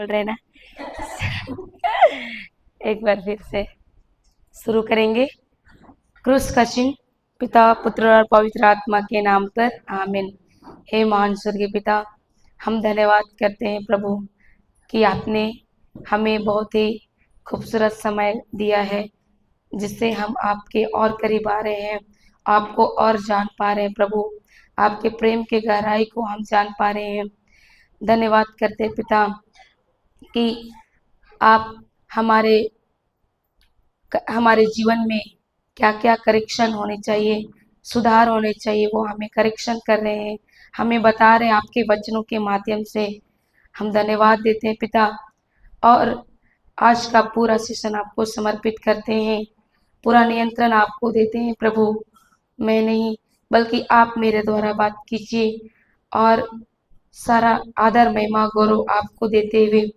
बोल रहे ना। एक बार फिर से शुरू करेंगे। क्रूस का चिन्ह। पिता पुत्र और पवित्र आत्मा के नाम पर आमीन। हे महान स्वर्गीय पिता, हम धन्यवाद करते हैं प्रभु कि आपने हमें बहुत ही खूबसूरत समय दिया है, जिससे हम आपके और करीब आ रहे हैं, आपको और जान पा रहे हैं प्रभु। आपके प्रेम के गहराई को हम जान पा रहे हैं। धन्यवाद करते हैं पिता कि आप हमारे जीवन में क्या क्या करेक्शन होने चाहिए, सुधार होने चाहिए, वो हमें करेक्शन कर रहे हैं, हमें बता रहे हैं आपके वचनों के माध्यम से। हम धन्यवाद देते हैं पिता, और आज का पूरा सेशन आपको समर्पित करते हैं। पूरा नियंत्रण आपको देते हैं प्रभु। मैं नहीं, बल्कि आप मेरे द्वारा बात कीजिए, और सारा आदर महिमा गौरव आपको देते हुए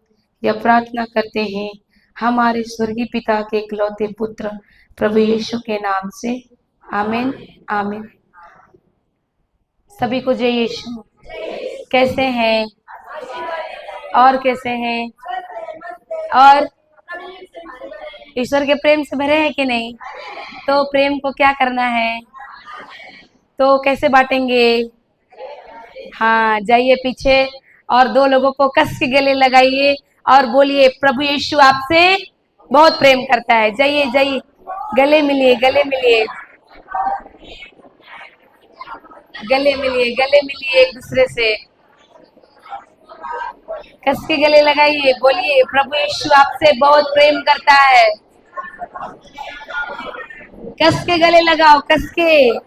यह प्रार्थना करते हैं हमारे स्वर्गीय पिता के इकलौते पुत्र प्रभु यीशु के नाम से। आमीन आमीन। सभी को जय यीशु। कैसे हैं? और कैसे हैं? और ईश्वर के प्रेम से भरे हैं कि नहीं? तो प्रेम को क्या करना है? तो कैसे बांटेंगे? हाँ, जाइए पीछे और दो लोगों को कस के गले लगाइए और बोलिए, प्रभु यीशु आपसे बहुत प्रेम करता है। जाइए जाइए, गले मिलिए, गले मिलिए, गले मिलिए, गले मिलिए एक दूसरे से। कस के गले लगाइए, बोलिए, प्रभु यीशु आपसे बहुत प्रेम करता है। कस के गले लगाओ, कस के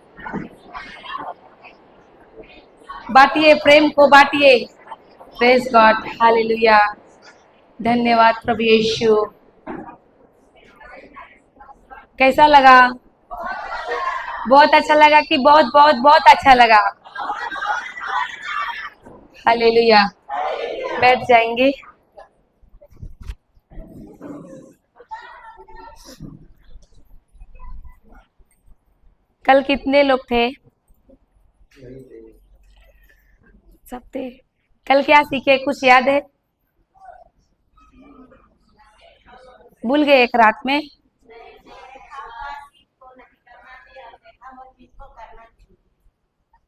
बांटिए, प्रेम को बांटिए। Praise God, hallelujah. धन्यवाद प्रभु यीशु। कैसा लगा? बहुत अच्छा लगा कि बहुत बहुत बहुत अच्छा लगा? हालेलुया। बैठ जाएंगे। कल कितने लोग थे? सब थे। कल क्या सीखे, कुछ याद है? भूल गए एक रात में?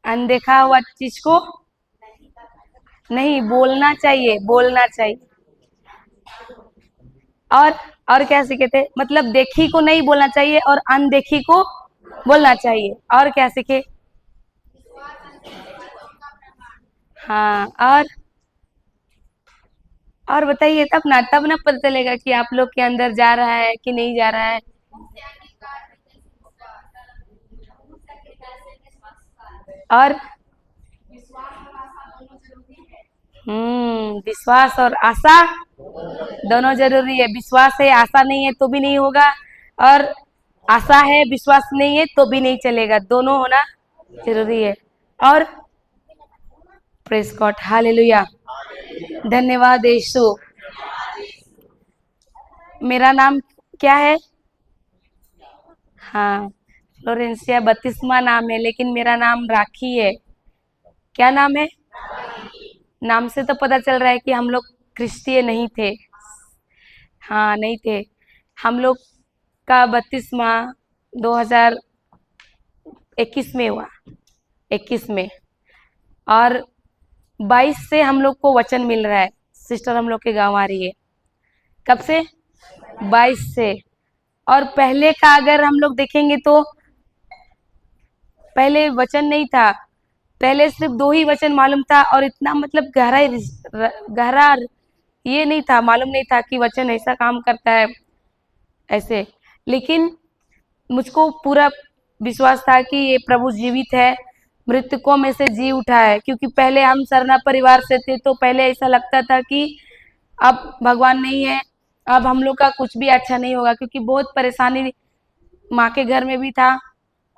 अनदेखा हुआ चीज को नहीं बोलना चाहिए, बोलना चाहिए। और और क्या सीखे थे? मतलब देखी को नहीं बोलना चाहिए और अनदेखी को बोलना चाहिए। और क्या सीखे? हाँ, और बताइए, तब ना पता चलेगा कि आप लोग के अंदर जा रहा है कि नहीं जा रहा है। और विश्वास और आशा दोनों जरूरी है। विश्वास है, आशा नहीं है तो भी नहीं होगा, और आशा है, विश्वास नहीं है तो भी नहीं चलेगा। दोनों होना जरूरी है। और प्रेज गॉड, हालेलुया। धन्यवाद यीशु। मेरा नाम क्या है? हाँ, फ्लोरेंसिया 32वां नाम है, लेकिन मेरा नाम राखी है। क्या नाम है? नाम से तो पता चल रहा है कि हम लोग क्रिस्टीय नहीं थे। हाँ, नहीं थे। हम लोग का 32वां 2021 में हुआ, 21 में। और 22 से हम लोग को वचन मिल रहा है। सिस्टर हम लोग के गांव आ रही है। कब से? 22 से। और पहले का अगर हम लोग देखेंगे तो पहले वचन नहीं था। पहले सिर्फ 2 ही वचन मालूम था, और इतना मतलब गहरा ये नहीं था, मालूम नहीं था कि वचन ऐसा काम करता है ऐसे। लेकिन मुझको पूरा विश्वास था कि ये प्रभु जीवित है, मृतकों में से जी उठा है। क्योंकि पहले हम सरना परिवार से थे, तो पहले ऐसा लगता था कि अब भगवान नहीं है, अब हम लोग का कुछ भी अच्छा नहीं होगा। क्योंकि बहुत परेशानी माँ के घर में भी था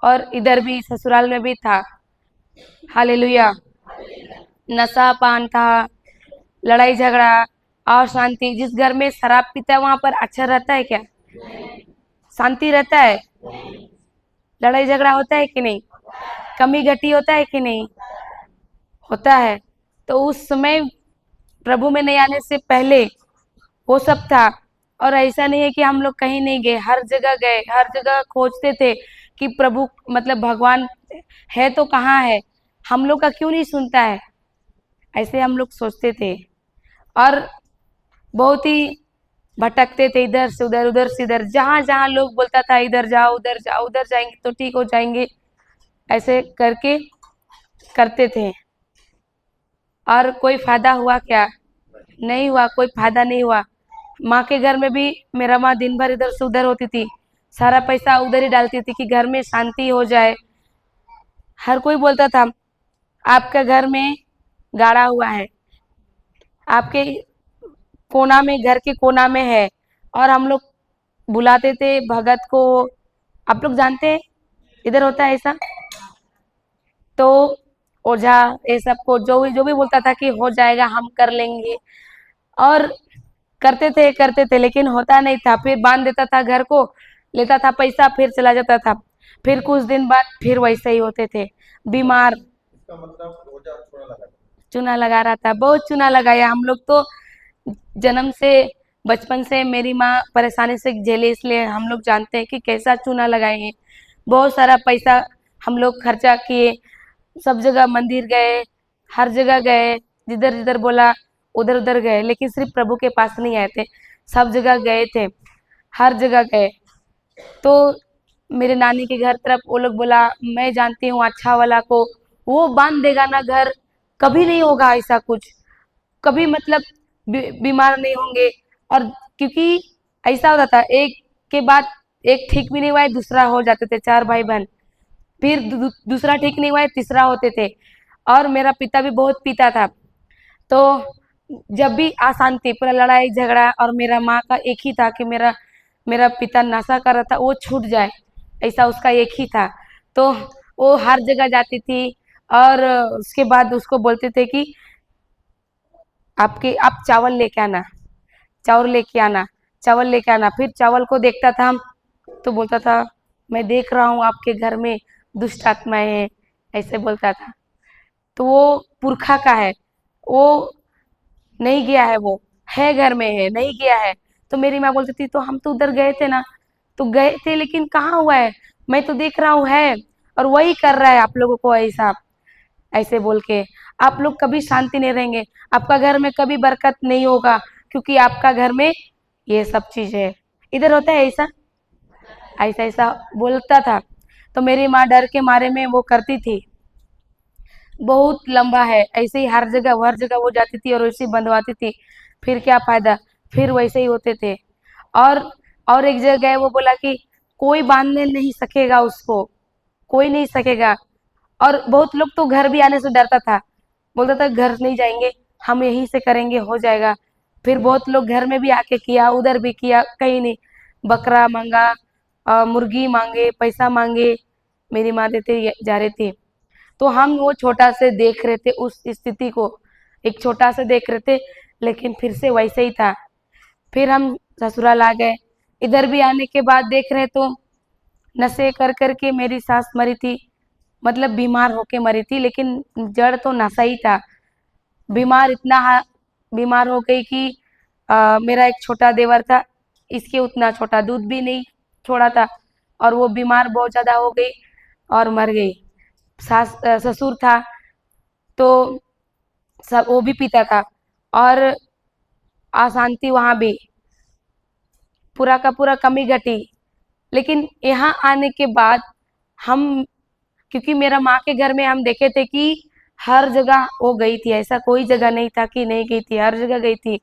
और इधर भी ससुराल में भी था। हालेलुया। नशा पान था, लड़ाई झगड़ा और शांति। जिस घर में शराब पीता है वहां पर अच्छा रहता है क्या? शांति रहता है? लड़ाई झगड़ा होता है कि नहीं? कमी घटी होता है कि नहीं? होता है। तो उस समय प्रभु में नहीं आने से पहले वो सब था। और ऐसा नहीं है कि हम लोग कहीं नहीं गए, हर जगह गए, हर जगह खोजते थे कि प्रभु मतलब भगवान है तो कहाँ है, हम लोग का क्यों नहीं सुनता है, ऐसे हम लोग सोचते थे। और बहुत ही भटकते थे, इधर से उधर, उधर से इधर, जहां जहां लोग बोलता था इधर जाओ उधर जाओ, उधर जाएंगे तो ठीक हो जाएंगे, ऐसे करके करते थे। और कोई फायदा हुआ क्या? नहीं हुआ, कोई फायदा नहीं हुआ। माँ के घर में भी मेरा माँ दिन भर इधर से उधर होती थी, सारा पैसा उधर ही डालती थी कि घर में शांति हो जाए। हर कोई बोलता था आपका घर में गाड़ा हुआ है, आपके कोना में, घर के कोना में है। और हम लोग बुलाते थे भगत को, आप लोग जानते हैं इधर होता है ऐसा। तो ओझा ये सबको जो भी बोलता था कि हो जाएगा, हम कर लेंगे, और करते थे लेकिन होता नहीं था। फिर बांध देता था घर को, लेता था पैसा, फिर चला जाता था। फिर कुछ दिन बाद फिर वैसे ही होते थे, बीमार। इसका मतलब रोजा थोड़ा लगा। चूना लगा रहा था, बहुत चूना लगाया हम लोग तो। जन्म से, बचपन से मेरी माँ परेशानी से झेले, इसलिए हम लोग जानते हैं कि कैसा चूना लगाए हैं। बहुत सारा पैसा हम लोग खर्चा किए, सब जगह मंदिर गए, हर जगह गए, जिधर जिधर बोला उधर उधर गए, लेकिन सिर्फ प्रभु के पास नहीं आए थे, सब जगह गए थे, हर जगह गए। तो मेरे नानी के घर तरफ वो लोग बोला मैं जानती हूँ अच्छा वाला को, वो बांध देगा ना घर, कभी नहीं होगा ऐसा कुछ, कभी मतलब बीमार नहीं होंगे। और क्योंकि ऐसा होता था, एक के बाद एक ठीक भी नहीं हुआ है, दूसरा हो जाते थे, चार भाई बहन, फिर दूसरा ठीक नहीं हुआ है, तीसरा होते थे। और मेरा पिता भी बहुत पीता था, तो जब भी अशांति, पूरा लड़ाई झगड़ा, और मेरा माँ का एक ही था कि मेरा मेरा पिता नशा कर रहा था, वो छूट जाए, ऐसा उसका एक ही था। तो वो हर जगह जाती थी, और उसके बाद उसको बोलते थे कि आप चावल लेके आना, चावल लेके आना, चावल लेके आना। फिर चावल को देखता था तो बोलता था मैं देख रहा हूँ आपके घर में दुष्ट आत्माएं हैं, ऐसे बोलता था। तो वो पुरखा का है, वो नहीं गया है, वो है घर में है, नहीं गया है। तो मेरी माँ बोलती थी तो हम तो उधर गए थे ना, तो गए थे लेकिन कहाँ हुआ है, मैं तो देख रहा हूँ है, और वही कर रहा है आप लोगों को ऐसा, ऐसे बोल के आप लोग कभी शांति नहीं रहेंगे, आपका घर में कभी बरकत नहीं होगा, क्योंकि आपका घर में ये सब चीज है। इधर होता है ऐसा, ऐसा ऐसा बोलता था। तो मेरी माँ डर के मारे में वो करती थी। बहुत लंबा है, ऐसे ही हर जगह वो जाती थी और वैसे ही बंधवाती थी, फिर क्या फायदा, फिर वैसे ही होते थे। और और एक जगह गए, वो बोला कि कोई बांधने नहीं सकेगा उसको, कोई नहीं सकेगा। और बहुत लोग तो घर भी आने से डरता था, बोलता था घर नहीं जाएंगे, हम यहीं से करेंगे, हो जाएगा। फिर बहुत लोग घर में भी आके किया, उधर भी किया, कहीं नहीं, बकरा मांगा, मुर्गी मांगे, पैसा मांगे, मेरी माँ देते जा रही थी। तो हम वो छोटा से देख रहे थे उस स्थिति को, एक छोटा से देख रहे थे, लेकिन फिर से वैसे ही था। फिर हम ससुराल आ गए, इधर भी आने के बाद देख रहे तो नशे कर करके मेरी सास मरी थी, मतलब बीमार होके मरी थी, लेकिन जड़ तो नशा ही था। बीमार बीमार हो गई कि मेरा एक छोटा देवर था, इसके उतना छोटा दूध भी नहीं छोड़ा था, और वो बीमार बहुत ज्यादा हो गई और मर गई। ससुर था तो सब वो भी पीता था, और अशांति वहां भी, पूरा का पूरा कमी घटी। लेकिन यहाँ आने के बाद हम, क्योंकि मेरा माँ के घर में हम देखे थे कि हर जगह वो गई थी, ऐसा कोई जगह नहीं था कि नहीं गई थी, हर जगह गई थी,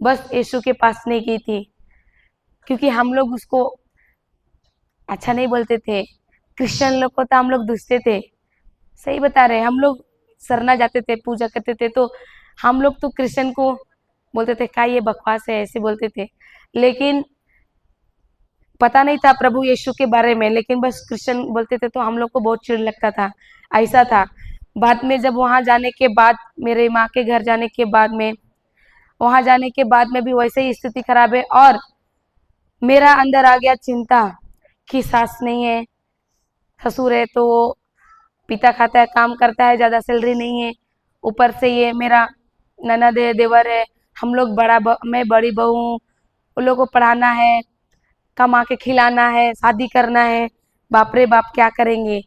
बस यीशु के पास नहीं गई थी, क्योंकि हम लोग उसको अच्छा नहीं बोलते थे, क्रिश्चियन लोग को तो हम लोग दूसरे थे। सही बता रहे, हम लोग सरना जाते थे, पूजा करते थे, तो हम लोग तो क्रिश्चियन को बोलते थे का ये बकवास है, ऐसे बोलते थे। लेकिन पता नहीं था प्रभु यीशु के बारे में, लेकिन बस क्रिश्चियन बोलते थे तो हम लोग को बहुत चिढ़ लगता था, ऐसा था। बाद में जब वहां जाने के बाद, मेरे माँ के घर जाने के बाद में, वहां जाने के बाद में भी वैसे ही स्थिति खराब है। और मेरा अंदर आ गया चिंता कि सास नहीं है, ससुर है तो वो पीता खाता है, काम करता है, ज्यादा सैलरी नहीं है, ऊपर से ये मेरा ननद है, देवर है, हम लोग मैं बड़ी बहू हूँ, उन लोगों को पढ़ाना है, कमा के खिलाना है, शादी करना है, बाप रे बाप क्या करेंगे।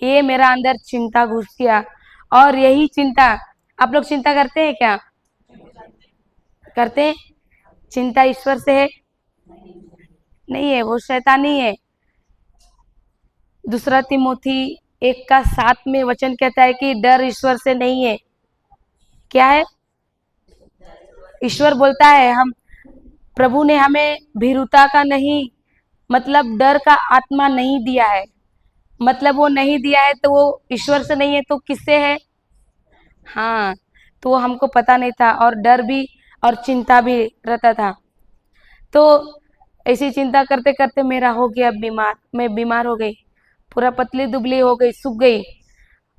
ये मेरा अंदर चिंता घुस गया। और यही चिंता, आप लोग चिंता करते हैं क्या? करते हैं? चिंता ईश्वर से है? नहीं है, वो शैतानी है। दूसरा तिमोथी 1:7 में वचन कहता है कि डर ईश्वर से नहीं है। क्या है? ईश्वर बोलता है हम प्रभु ने हमें भीरुता का नहीं, मतलब डर का आत्मा नहीं दिया है। मतलब वो नहीं दिया है तो वो ईश्वर से नहीं है तो किससे है? हाँ, तो वो हमको पता नहीं था और डर भी और चिंता भी रहता था। तो ऐसी चिंता करते करते मेरा हो गया बीमार, मैं बीमार हो गई, पूरा पतली दुबली हो गई, सूख गई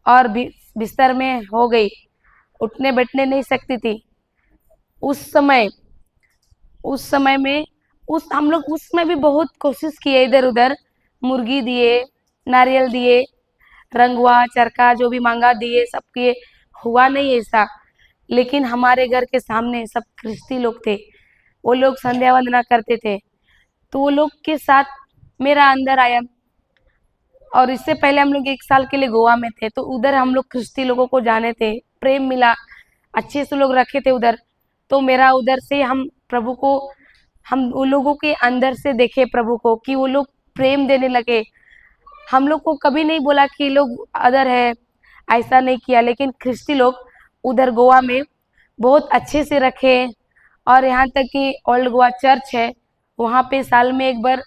और बिस्तर में हो गई, उठने बैठने नहीं सकती थी। उस समय उस समय में उस हम लोग उसमें भी बहुत कोशिश किए, इधर उधर मुर्गी दिए, नारियल दिए, रंगवा चरखा जो भी मांगा दिए, सब किए, हुआ नहीं ऐसा। लेकिन हमारे घर के सामने सब ख्रिस्ती लोग थे, वो लोग संध्या वंदना करते थे, तो वो लोग के साथ मेरा अंदर आया। और इससे पहले हम लोग 1 साल के लिए गोवा में थे, तो उधर हम लोग ख्रिस्ती लोगों को जाने थे, प्रेम मिला, अच्छे से लोग रखे थे उधर। तो मेरा उधर से हम प्रभु को, हम उन लोगों के अंदर से देखे प्रभु को कि वो लोग प्रेम देने लगे। हम लोग को कभी नहीं बोला कि लोग अदर है, ऐसा नहीं किया, लेकिन ख्रिस्ती लोग उधर गोवा में बहुत अच्छे से रखे। और यहाँ तक कि ओल्ड गोवा चर्च है, वहाँ पे साल में एक बार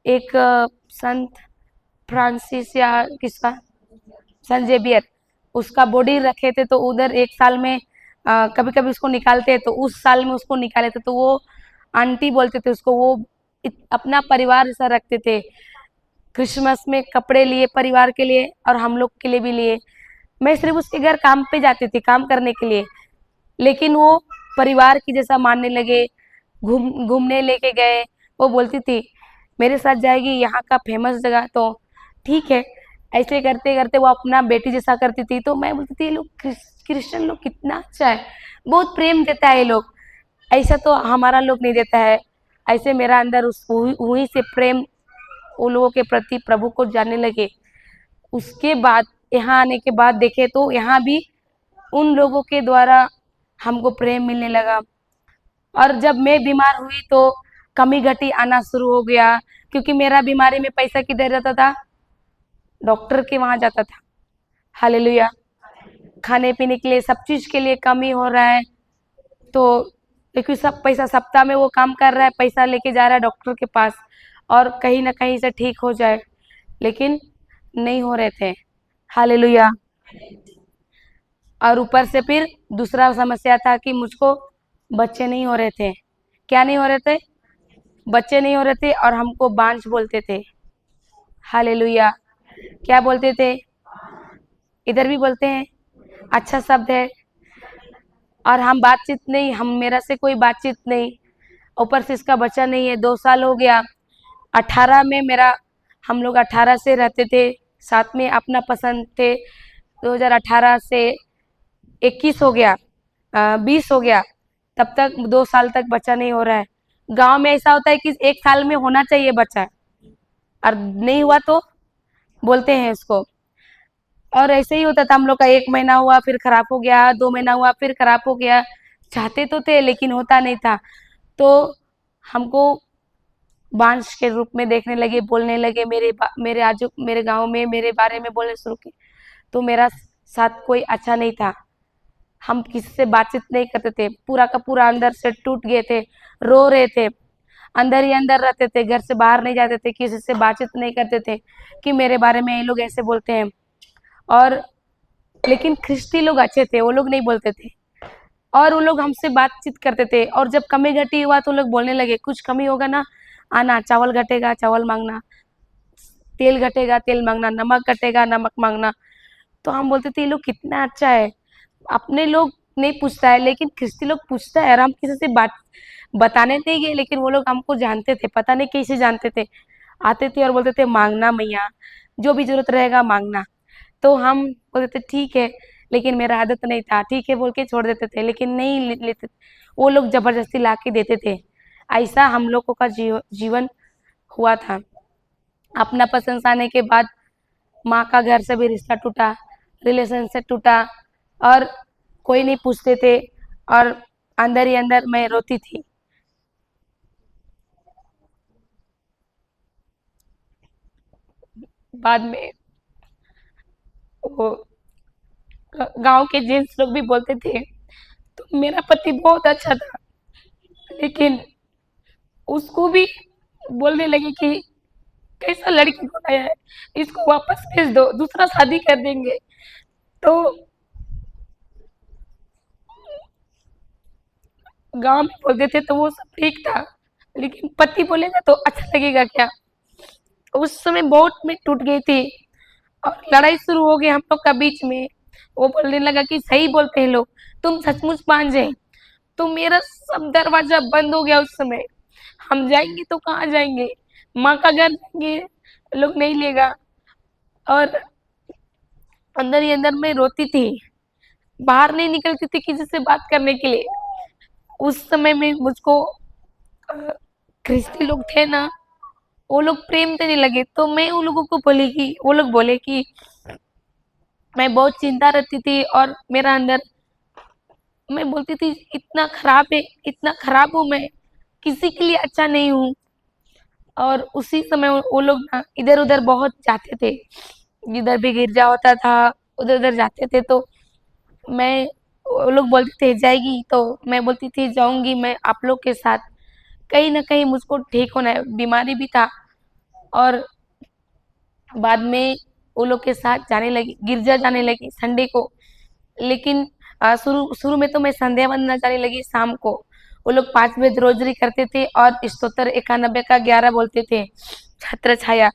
एक संत फ्रांसिस या किसका, संत जेवियर, उसका बॉडी रखे थे, तो उधर 1 साल में कभी कभी उसको निकालते, तो उस साल में उसको निकाले थे, तो वो आंटी बोलते थे उसको, वो अपना परिवार ऐसा रखते थे। क्रिसमस में कपड़े लिए परिवार के लिए और हम लोग के लिए भी लिए। मैं सिर्फ उसके घर काम पे जाती थी, काम करने के लिए, लेकिन वो परिवार की जैसा मानने लगे, घूमने लेके गए। वो बोलती थी मेरे साथ जाएगी यहाँ का फेमस जगह, तो ठीक है। ऐसे करते करते वो अपना बेटी जैसा करती थी। तो मैं बोलती थी ये लोग क्रिश्चियन लोग कितना अच्छा है, बहुत प्रेम देता है ये लोग, ऐसा तो हमारा लोग नहीं देता है। ऐसे मेरा अंदर उस वहीं से प्रेम उन लोगों के प्रति प्रभु को जानने लगे। उसके बाद यहाँ आने के बाद देखे तो यहाँ भी उन लोगों के द्वारा हमको प्रेम मिलने लगा। और जब मैं बीमार हुई तो कमी घटी आना शुरू हो गया, क्योंकि मेरा बीमारी में पैसा किधर रहता था? डॉक्टर के वहां जाता था। हालेलुया। खाने पीने के लिए, सब चीज के लिए कमी हो रहा है, तो क्योंकि सब पैसा सप्ताह में वो काम कर रहा है, पैसा लेके जा रहा है डॉक्टर के पास और कहीं ना कहीं से ठीक हो जाए, लेकिन नहीं हो रहे थे। हालेलुया। और ऊपर से फिर दूसरा समस्या था कि मुझको बच्चे नहीं हो रहे थे। क्या नहीं हो रहे थे? बच्चे नहीं हो रहे थे और हमको बांझ बोलते थे। हालेलुया। क्या बोलते थे? इधर भी बोलते हैं, अच्छा शब्द है। और हम बातचीत नहीं, हम मेरा से कोई बातचीत नहीं, ऊपर से इसका बच्चा नहीं है। 2 साल हो गया। 18 में मेरा, हम लोग 18 से रहते थे साथ में, अपना पसंद थे। 2018 से 21 हो गया, 20 हो गया, तब तक 2 साल तक बच्चा नहीं हो रहा है। गांव में ऐसा होता है कि 1 साल में होना चाहिए बच्चा, और नहीं हुआ तो बोलते हैं इसको। और ऐसे ही होता था हम लोग का, 1 महीना हुआ फिर खराब हो गया, 2 महीना हुआ फिर खराब हो गया। चाहते तो थे लेकिन होता नहीं था। तो हमको बांझ के रूप में देखने लगे, बोलने लगे, मेरे आजू मेरे गांव में मेरे बारे में बोलने शुरू किए। तो मेरा साथ कोई अच्छा नहीं था, हम किसी से बातचीत नहीं करते थे, पूरा का पूरा अंदर से टूट गए थे, रो रहे थे, अंदर ही अंदर रहते थे, घर से बाहर नहीं जाते थे, किसी से बातचीत नहीं करते थे कि मेरे बारे में ये लोग ऐसे बोलते हैं। और लेकिन ख्रिस्ती लोग अच्छे थे, वो लोग नहीं बोलते थे और वो लोग हमसे बातचीत करते थे। और जब कमी घटी हुआ तो लोग बोलने लगे कुछ कमी होगा ना, आना, चावल घटेगा चावल मांगना, तेल घटेगा तेल मांगना, नमक घटेगा नमक मांगना। तो हम बोलते थे ये लोग कितना अच्छा है, अपने लोग नहीं पूछता है लेकिन ख्रिस्ती लोग पूछता है। और हम किसी से बात बताने नहीं गए, लेकिन वो लोग हमको जानते थे, पता नहीं कैसे जानते थे, आते थे और बोलते थे मांगना मैया, जो भी जरूरत रहेगा मांगना। तो हम बोलते थे ठीक है, लेकिन मेरा आदत नहीं था, ठीक है बोल के छोड़ देते थे, लेकिन नहीं लेते, वो लोग जबरदस्ती ला के देते थे। ऐसा हम लोगों का जीवन हुआ था। अपना पसंद आने के बाद माँ का घर से भी रिश्ता टूटा, रिलेशन से टूटा, और कोई नहीं पूछते थे, और अंदर ही अंदर मैं रोती थी। बाद में वो गांव के जेंट्स लोग भी बोलते थे तो मेरा पति बहुत अच्छा था, लेकिन उसको भी बोलने लगे कि कैसा लड़की को लाया है, इसको वापस भेज दो, दूसरा शादी कर देंगे। तो गांव में बोलते थे तो वो सब ठीक था, लेकिन पति बोलेगा तो अच्छा लगेगा क्या। उस समय बहुत मैं टूट गई थी, और लड़ाई शुरू हो गई हम लोग का बीच में। वो बोलने लगा कि सही बोलते हैं लोग, तुम सचमुच मान जाए। तो मेरा सब दरवाजा बंद हो गया उस समय। हम जाएंगे तो कहाँ जाएंगे, माँ का घर जाएंगे, लोग नहीं लेगा। और अंदर ही अंदर मैं रोती थी, बाहर नहीं निकलती थी किसी से बात करने के लिए। उस समय में मुझको ख्रिस्ती लोग थे ना, वो लोग प्रेम देने लगे, तो मैं उन लोगों को बोली कि वो लोग बोले कि मैं बहुत चिंता रहती थी, और मेरा अंदर मैं बोलती थी इतना खराब है, इतना खराब हूँ मैं, किसी के लिए अच्छा नहीं हूँ। और उसी समय वो लोग ना इधर उधर बहुत जाते थे, जिधर भी गिरजा होता था उधर उधर जाते थे। तो मैं वो लोग बोलते थे जाएगी, तो मैं बोलती थी जाऊंगी मैं आप लोग के साथ। कहीं ना कहीं मुझको ठीक होना है, बीमारी भी था। और बाद में वो लोग के साथ जाने लगी, गिरजा जाने लगी संडे को। लेकिन शुरू शुरू में तो मैं संध्या वंदना जाने लगी शाम को। वो लोग 5 बजे रोजरी करते थे और स्तोत्र 91 का 11 बोलते थे, छत्र छाया।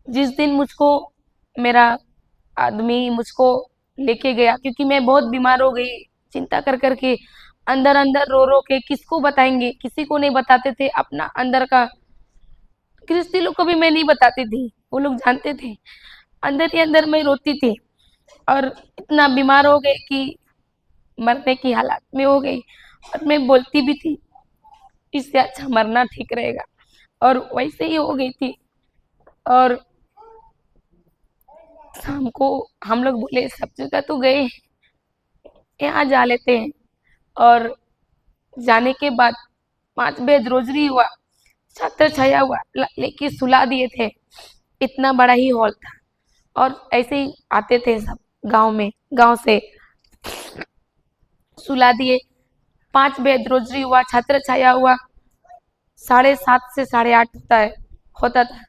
जिस दिन मुझको मेरा आदमी मुझको लेके गया, क्योंकि मैं बहुत बीमार हो गई, चिंता कर करके अंदर अंदर रो रो के किसको बताएंगे, किसी को नहीं बताते थे अपना अंदर का। गृहस्थी लोग को भी मैं नहीं बताती थी, वो लोग जानते थे। अंदर ही अंदर मैं रोती थी, और इतना बीमार हो गए कि मरने की हालत में हो गई। और मैं बोलती भी थी इससे अच्छा मरना ठीक रहेगा, और वैसे ही हो गई थी। और शाम को हम लोग बोले सब जगह तो गए, यहाँ जा लेते हैं। और जाने के बाद 5 बजे रोजरी हुआ, छत्र छाया हुआ, लेके सुला दिए थे। इतना बड़ा ही हॉल था, और ऐसे ही आते थे सब गांव में, गांव से सुला दिए। 5 बजे रोजरी हुआ, छत्र छाया हुआ, 7:30 से 8:30 होता था।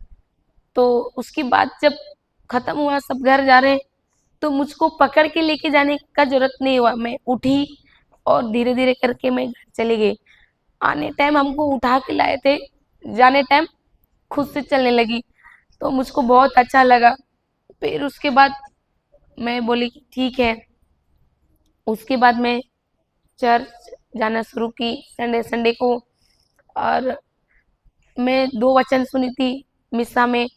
तो उसके बाद जब खत्म हुआ, सब घर जा रहे, तो मुझको पकड़ के लेके जाने का जरूरत नहीं हुआ। मैं उठी और धीरे धीरे करके मैं घर चली गई। आने टाइम हमको उठा के लाए थे, जाने टाइम खुद से चलने लगी। तो मुझको बहुत अच्छा लगा। फिर उसके बाद मैं बोली कि ठीक है। उसके बाद मैं चर्च जाना शुरू की संडे संडे को। और मैं 2 वचन सुनी थी मिसा में,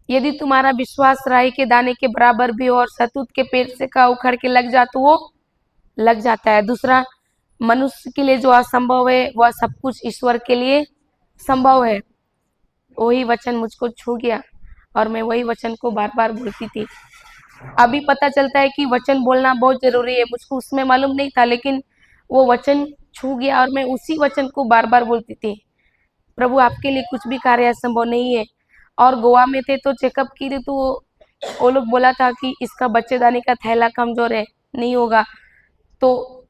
यदि तुम्हारा विश्वास राई के दाने के बराबर भी हो और शहतूत के पेड़ से का उखड़ के लग जा तो वो लग जाता है। दूसरा, मनुष्य के लिए जो असंभव है वह सब कुछ ईश्वर के लिए संभव है। वही वचन मुझको छू गया, और मैं वही वचन को बार बार बोलती थी। अभी पता चलता है कि वचन बोलना बहुत जरूरी है, मुझको उसमें मालूम नहीं था, लेकिन वो वचन छू गया और मैं उसी वचन को बार बार बोलती थी। प्रभु आपके लिए कुछ भी कार्य असंभव नहीं है। और गोवा में थे तो चेकअप की थी, तो वो लोग बोला था कि इसका बच्चेदानी का थैला कमजोर है, नहीं होगा। तो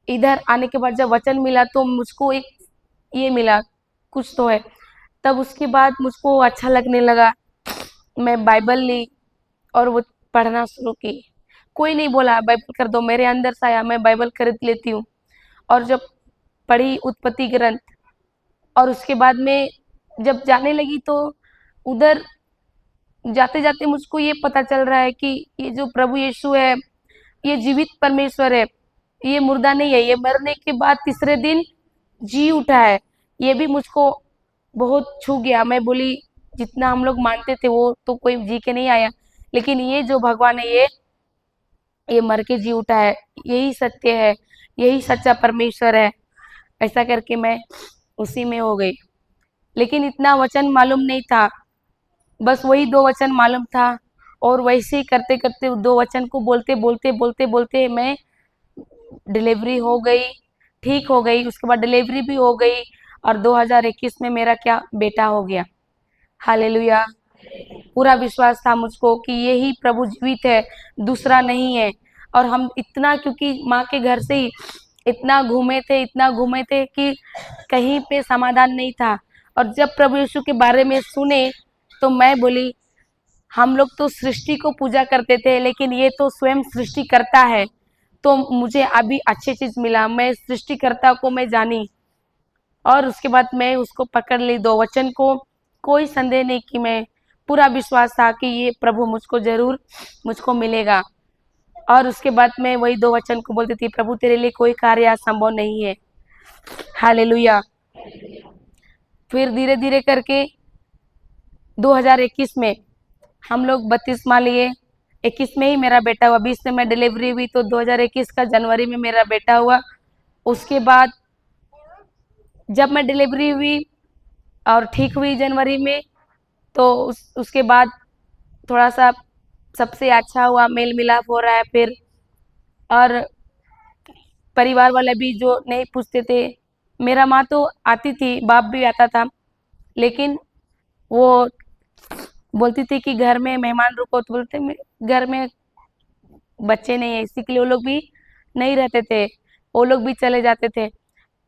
इधर आने के बाद जब वचन मिला तो मुझको एक ये मिला, कुछ तो है। तब उसके बाद मुझको अच्छा लगने लगा। मैं बाइबल ली और वो पढ़ना शुरू की। कोई नहीं बोला बाइबल कर दो, मेरे अंदर से आया, मैं बाइबल खरीद लेती हूँ। और जब पढ़ी उत्पत्ति ग्रंथ, और उसके बाद में जब जाने लगी, तो उधर जाते जाते मुझको ये पता चल रहा है कि ये जो प्रभु यीशु है, ये जीवित परमेश्वर है, ये मुर्दा नहीं है, ये मरने के बाद तीसरे दिन जी उठा है। ये भी मुझको बहुत छू गया। मैं बोली जितना हम लोग मानते थे वो तो कोई जी के नहीं आया, लेकिन ये जो भगवान है, ये ये मर के जी उठा है, यही सत्य है, यही सच्चा परमेश्वर है। ऐसा करके मैं उसी में हो गई। लेकिन इतना वचन मालूम नहीं था, बस वही 2 वचन मालूम था और वैसे ही करते-करते 2 वचन को बोलते मैं डिलीवरी हो गई, ठीक हो गई, उसके बाद डिलीवरी भी हो गई और 2021 में मेरा क्या बेटा हो गया। हालेलुया। पूरा विश्वास था मुझको कि यही प्रभु जीवित है, दूसरा नहीं है। और हम इतना, क्योंकि माँ के घर से ही इतना घूमे थे कि कहीं पे समाधान नहीं था। और जब प्रभु यीशु के बारे में सुने तो मैं बोली, हम लोग तो सृष्टि को पूजा करते थे, लेकिन ये तो स्वयं सृष्टि करता है। तो मुझे अभी अच्छी चीज मिला, मैं सृष्टिकर्ता को मैं जानी और उसके बाद मैं उसको पकड़ ली 2 वचन को। कोई संदेह नहीं कि मैं, पूरा विश्वास था कि ये प्रभु मुझको जरूर मुझको मिलेगा। और उसके बाद मैं वही 2 वचन को बोलती थी, प्रभु तेरे लिए कोई कार्य असंभव नहीं है। हालेलुया। फिर धीरे-धीरे करके 2021 में हम लोग बपतिस्मा लिए। 21 में ही मेरा बेटा हुआ, 20 में मैं डिलीवरी हुई तो 2021 का जनवरी में मेरा बेटा हुआ। उसके बाद जब मैं डिलीवरी हुई और ठीक हुई जनवरी में, तो उसके बाद थोड़ा सा सबसे अच्छा हुआ, मेल मिलाप हो रहा है फिर। और परिवार वाले भी जो नहीं पूछते थे, मेरा माँ तो आती थी, बाप भी आता था, लेकिन वो बोलती थी कि घर में मेहमान रुको, तो बोलते घर में बच्चे नहीं है, इसी के लिए वो लोग भी नहीं रहते थे, वो लोग भी चले जाते थे।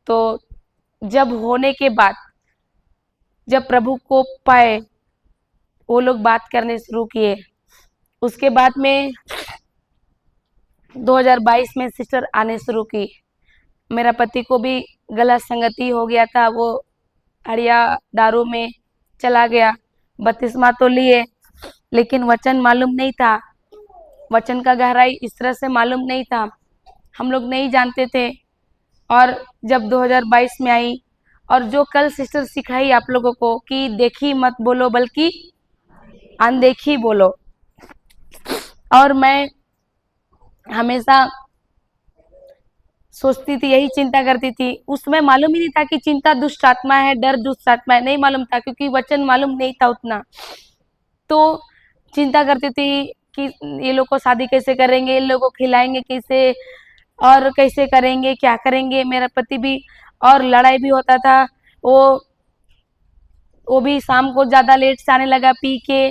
तो जब होने के बाद, जब प्रभु को पाए, वो लोग बात करने शुरू किए। उसके बाद में 2022 में सिस्टर आने शुरू की। मेरा पति को भी गलत संगति हो गया था, वो हड़िया दारू में चला गया। बपतिस्मा तो लिए, लेकिन वचन मालूम नहीं था, वचन का गहराई इस तरह से मालूम नहीं था, हम लोग नहीं जानते थे। और जब 2022 में आई, और जो कल सिस्टर सिखाई आप लोगों को कि देखी मत बोलो बल्कि अनदेखी बोलो, और मैं हमेशा सोचती थी, यही चिंता करती थी। उसमें मालूम ही नहीं था कि चिंता दुष्ट आत्मा है, डर दुष्ट आत्मा है, नहीं मालूम था, क्योंकि वचन मालूम नहीं था उतना। तो चिंता करती थी कि ये लोग को शादी कैसे करेंगे, इन लोगों को खिलाएंगे कैसे, और कैसे करेंगे, क्या करेंगे। मेरा पति भी, और लड़ाई भी होता था। वो वो भी शाम को ज्यादा लेट से आने लगा पी के,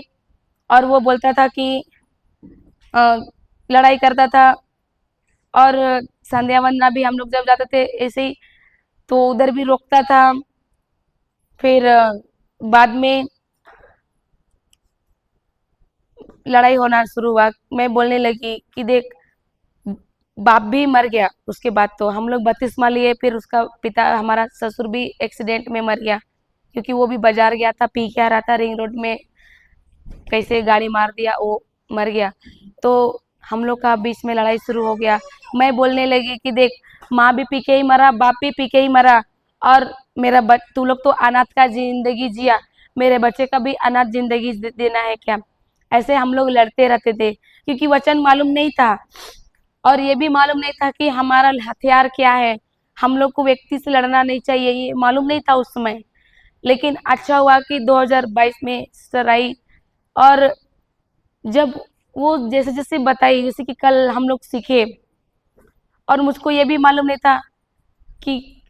और वो बोलता था कि लड़ाई करता था। और संध्या वंदना भी हम लोग जब जाते थे ऐसे ही, तो उधर भी रोकता था। फिर बाद में लड़ाई होना शुरू हुआ। मैं बोलने लगी कि देख, बाप भी मर गया, उसके बाद तो हम लोग बपतिस्मा लिए, फिर उसका पिता, हमारा ससुर भी एक्सीडेंट में मर गया, क्योंकि वो भी बाजार गया था, पी के आ रहा था, रिंग रोड में कैसे गाड़ी मार दिया, वो मर गया। तो हम लोग का बीच में लड़ाई शुरू हो गया। मैं बोलने लगी कि देख, माँ भी पी के ही मरा, बाप भी पी के ही मरा, और मेरा तू लोग तो अनाथ का जिंदगी जिया, मेरे बच्चे का भी अनाथ जिंदगी देना है क्या। ऐसे हम लोग लड़ते रहते थे, क्योंकि वचन मालूम नहीं था, और ये भी मालूम नहीं था कि हमारा हथियार क्या है। हम लोग को व्यक्ति से लड़ना नहीं चाहिए, ये मालूम नहीं था उस समय। लेकिन अच्छा हुआ कि 2022 में सिस्टर आई, और जब वो जैसे जैसे बताई, जैसे कि कल हम लोग सीखे, और मुझको ये भी मालूम नहीं था कि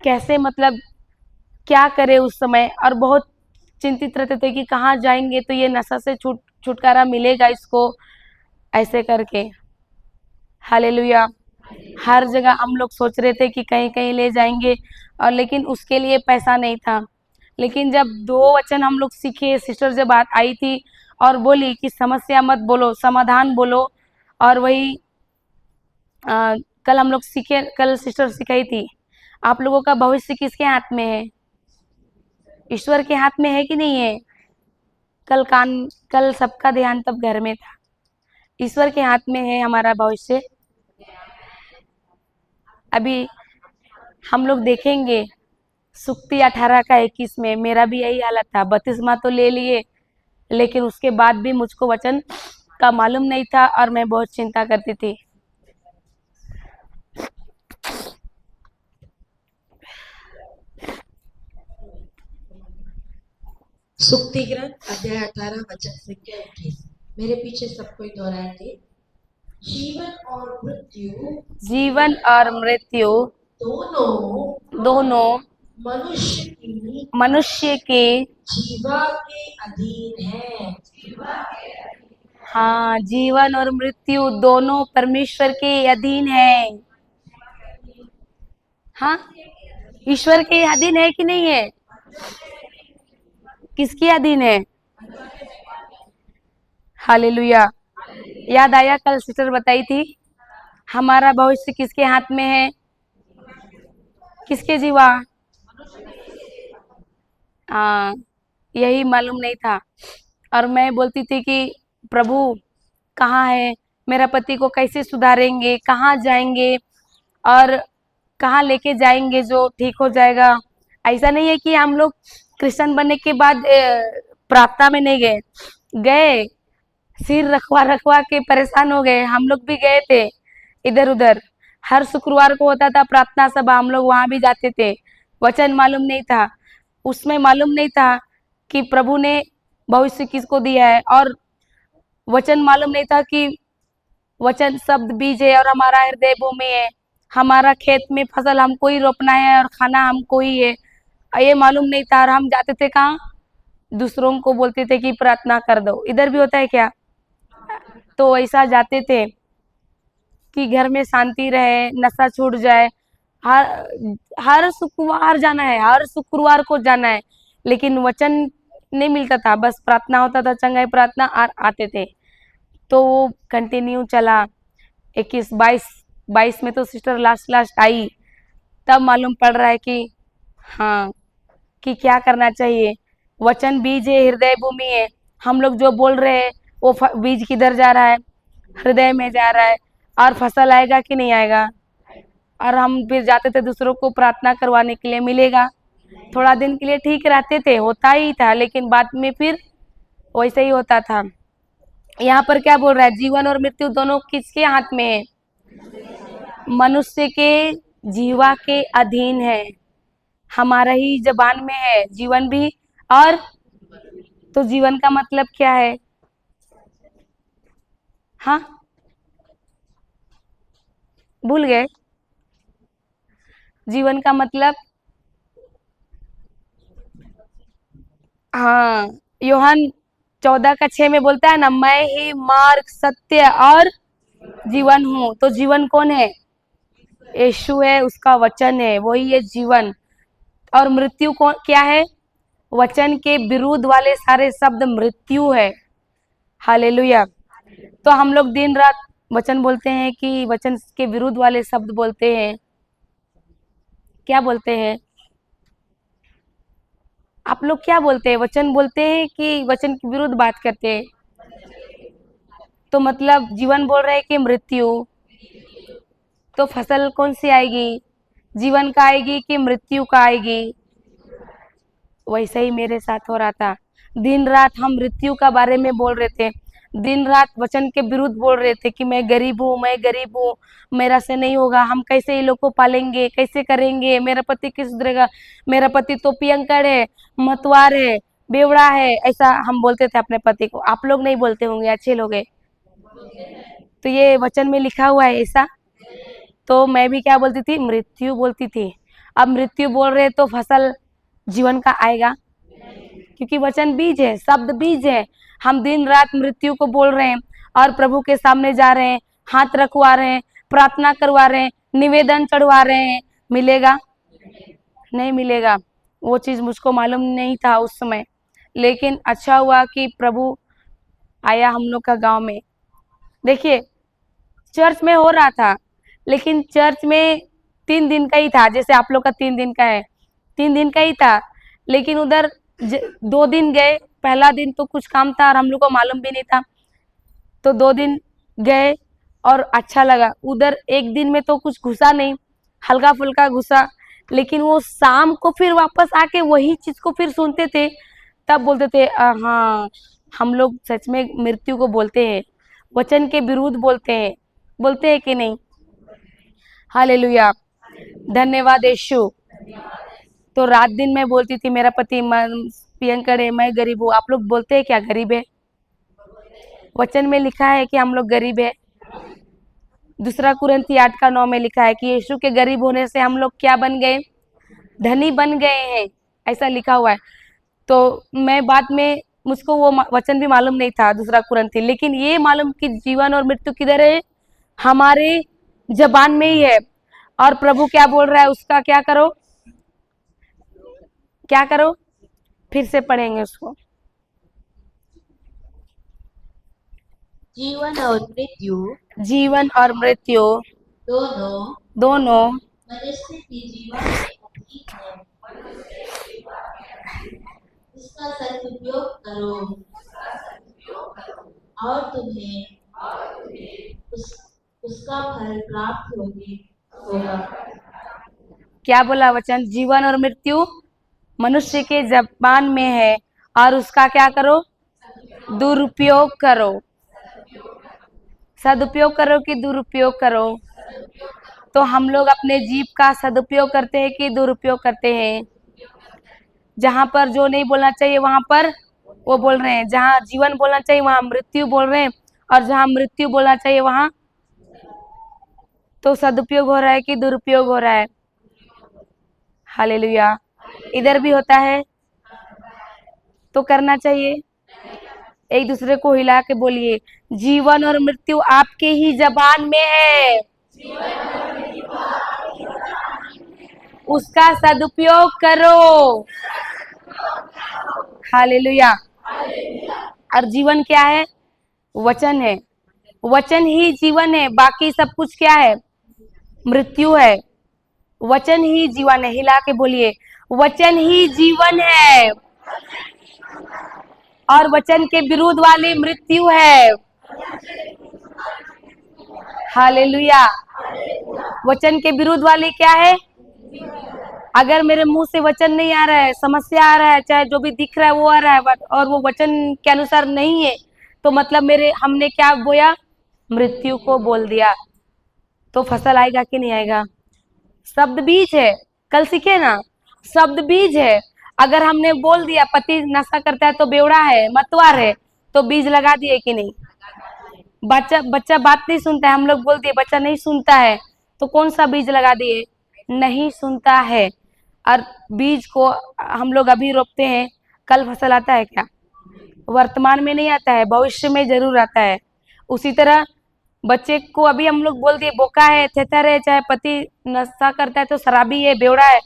कैसे, मतलब क्या करे उस समय, और बहुत चिंतित रहते थे कि कहाँ जाएंगे तो ये नशा से छुटकारा मिलेगा इसको, ऐसे करके। हालेलुया। हर जगह हम लोग सोच रहे थे कि कहीं कहीं ले जाएंगे, और लेकिन उसके लिए पैसा नहीं था। लेकिन जब 2 वचन हम लोग सीखे, सिस्टर जब बात आई थी और बोली कि समस्या मत बोलो, समाधान बोलो, और वही कल हम लोग सीखे, कल सिस्टर सिखाई थी, आप लोगों का भविष्य किसके हाथ में है? ईश्वर के हाथ में है कि नहीं है? कल सबका ध्यान तब घर में था। ईश्वर के हाथ में है हमारा भविष्य। अभी हम लोग देखेंगे, सुक्ति 18 का 21 में मेरा भी यही हालत था। बपतिस्मा तो ले लिए, लेकिन उसके बाद भी मुझको वचन का मालूम नहीं था और मैं बहुत चिंता करती थी। सुक्ति ग्रंथ अध्याय 18 वचन संख्या 21। मेरे पीछे सब कोई दोहराएंगे। जीवन और मृत्यु जीवन और मृत्यु दोनों मनुष्य के जीवा के अधीन है। हाँ, जीवन और मृत्यु दोनों परमेश्वर के अधीन है। हाँ, ईश्वर के अधीन है कि नहीं है? किसके अधीन है? हालेलुया। याद आया, कल सिस्टर बताई थी, हमारा भविष्य किसके हाथ में है? किसके जीवा? हाँ, यही मालूम नहीं था। और मैं बोलती थी कि प्रभु कहाँ है, मेरा पति को कैसे सुधारेंगे, कहाँ जाएंगे और कहाँ लेके जाएंगे जो ठीक हो जाएगा। ऐसा नहीं है कि हम लोग क्रिश्चियन बनने के बाद प्रार्थना में नहीं गए, गए, सिर रखवा रखवा के परेशान हो गए। हम लोग भी गए थे इधर उधर, हर शुक्रवार को होता था प्रार्थना सभा, हम लोग वहां भी जाते थे। वचन मालूम नहीं था, उसमें मालूम नहीं था कि प्रभु ने भविष्य किसको दिया है, और वचन मालूम नहीं था कि वचन शब्द बीज है और हमारा हृदय भूमि है, हमारा खेत में फसल हमको ही रोपना है और खाना हमको ही है। ये मालूम नहीं था। और हम जाते थे कहाँ? दूसरों को बोलते थे कि प्रार्थना कर दो। इधर भी होता है क्या? तो ऐसा जाते थे कि घर में शांति रहे, नशा छूट जाए। हर हर शुक्रवार जाना है, हर शुक्रवार को जाना है, लेकिन वचन नहीं मिलता था। बस प्रार्थना होता था, चंगाई प्रार्थना, और आते थे। तो वो कंटिन्यू चला। 21, 22 में तो सिस्टर लास्ट आई, तब मालूम पड़ रहा है कि हाँ, कि क्या करना चाहिए। वचन बीज है, हृदय भूमि है। हम लोग जो बोल रहे हैं वो बीज किधर जा रहा है? हृदय में जा रहा है। और फसल आएगा कि नहीं आएगा? और हम फिर जाते थे दूसरों को प्रार्थना करवाने के लिए, मिलेगा? थोड़ा दिन के लिए ठीक रहते थे, होता ही था, लेकिन बाद में फिर वैसे ही होता था। यहाँ पर क्या बोल रहा है? जीवन और मृत्यु दोनों किसके हाथ में है? मनुष्य के जीवा के अधीन है। हमारा ही जबान में है जीवन भी। और तो जीवन का मतलब क्या है? हाँ, भूल गए? जीवन का मतलब, हाँ, यूहन्ना 14:6 में बोलता है ना, मैं ही मार्ग, सत्य और जीवन हूँ। तो जीवन कौन है? यीशु है, उसका वचन है, वही है जीवन। और मृत्यु कौन क्या है? वचन के विरुद्ध वाले सारे शब्द मृत्यु है। हालेलुया। तो हम लोग दिन रात वचन बोलते हैं कि वचन के विरुद्ध वाले शब्द बोलते हैं। क्या बोलते हैं? आप लोग क्या बोलते हैं? वचन बोलते हैं कि वचन के विरुद्ध बात करते हैं? तो मतलब जीवन बोल रहे हैं कि मृत्यु? तो फसल कौन सी आएगी? जीवन का आएगी कि मृत्यु का आएगी? वैसे ही मेरे साथ हो रहा था। दिन रात हम मृत्यु का बारे में बोल रहे थे, दिन रात वचन के विरुद्ध बोल रहे थे कि मैं गरीब हूँ, मैं गरीब हूँ, मेरा से नहीं होगा, हम कैसे ये लोग को पालेंगे, कैसे करेंगे, मेरा पति किस सुधरेगा, मेरा पति तो पियंकड़ है, मतवार है, बेवड़ा है। ऐसा हम बोलते थे अपने पति को। आप लोग नहीं बोलते होंगे, अच्छे लोग हैं। तो ये वचन में लिखा हुआ है ऐसा। तो मैं भी क्या बोलती थी? मृत्यु बोलती थी। अब मृत्यु बोल रहे तो फसल जीवन का आएगा? क्योंकि वचन बीज है, शब्द बीज है। हम दिन रात मृत्यु को बोल रहे हैं और प्रभु के सामने जा रहे हैं, हाथ रखवा रहे हैं, प्रार्थना करवा रहे हैं, निवेदन चढ़वा रहे हैं। मिलेगा? नहीं मिलेगा। वो चीज मुझको मालूम नहीं था उस समय, लेकिन अच्छा हुआ कि प्रभु आया हम लोग का गांव में। देखिए, चर्च में हो रहा था, लेकिन चर्च में 3 दिन का ही था, जैसे आप लोग का 3 दिन का है, 3 दिन का ही था। लेकिन उधर 2 दिन गए। पहला दिन तो कुछ काम था और हम लोग को मालूम भी नहीं था, तो 2 दिन गए और अच्छा लगा। उधर 1 दिन में तो कुछ घुसा नहीं, हल्का फुल्का घुसा, लेकिन वो शाम को फिर वापस आके वही चीज को फिर सुनते थे, तब बोलते थे हाँ, हम लोग सच में मृत्यु को बोलते हैं। वचन के विरुद्ध बोलते हैं कि नहीं? हालेलुया, धन्यवाद यीशु। तो रात दिन मैं बोलती थी मेरा पति भयंकर है, मैं गरीब हूँ। आप लोग बोलते हैं क्या गरीब है? वचन में लिखा है कि हम लोग गरीब है। दूसरा कुरिन्थी 8:9 में लिखा है कि यीशु के गरीब होने से हम लोग क्या बन गए? धनी बन गए हैं, ऐसा लिखा हुआ है। तो मैं बाद में मुझको वो वचन भी मालूम नहीं था दूसरा कुरिन्थी, लेकिन ये मालूम कि जीवन और मृत्यु किधर है? हमारे जबान में ही है। और प्रभु क्या बोल रहा है उसका क्या करो? क्या करो? फिर से पढ़ेंगे उसको। जीवन और मृत्यु जीवन और मृत्यु दोनों मनुष्य के जीवन में अधीन है। इसका सदुपयोग करो और तुम्हें उसका फल प्राप्त होगा। क्या बोला वचन? जीवन और मृत्यु मनुष्य के जबान में है और उसका क्या करो? दुरुपयोग करो। सदुपयोग करो कि दुरुपयोग करो? तो हम लोग अपने जीव का सदुपयोग करते हैं कि दुरुपयोग करते हैं? जहां पर जो नहीं बोलना चाहिए वहां पर वो बोल रहे हैं, जहां जीवन बोलना चाहिए वहां मृत्यु बोल रहे हैं, और जहां मृत्यु बोलना चाहिए वहां तो सदुपयोग हो रहा है कि दुरुपयोग हो रहा है? हालेलुया। इधर भी होता है तो करना चाहिए। एक दूसरे को हिला के बोलिए, जीवन और मृत्यु आपके ही जबान में है, उसका सदुपयोग करो। हालेलुया। और जीवन क्या है? वचन है। वचन ही जीवन है, बाकी सब कुछ क्या है? मृत्यु है। वचन ही जीवन है। हिला के बोलिए, वचन ही जीवन है और वचन के विरुद्ध वाली मृत्यु है। हालेलुया। वचन के विरुद्ध वाली क्या है? अगर मेरे मुंह से वचन नहीं आ रहा है, समस्या आ रहा है, चाहे जो भी दिख रहा है वो आ रहा है और वो वचन के अनुसार नहीं है, तो मतलब हमने क्या बोया? मृत्यु को बोल दिया। तो फसल आएगा कि नहीं आएगा? शब्द बीज है, कल सीखे ना, शब्द बीज है। अगर हमने बोल दिया पति नशा करता है तो बेवड़ा है, मतवार है, तो बीज लगा दिए कि नहीं? बच्चा बात नहीं सुनता है, हम लोग बोल दिए बच्चा नहीं सुनता है, तो कौन सा बीज लगा दिए? नहीं सुनता है। और बीज को हम लोग अभी रोपते हैं, कल फसल आता है क्या? वर्तमान में नहीं आता है, भविष्य में जरूर आता है। उसी तरह बच्चे को अभी हम लोग बोल दिए बोका है, थेथर है, चाहे पति नशा करता है तो शराबी है, बेवड़ा है,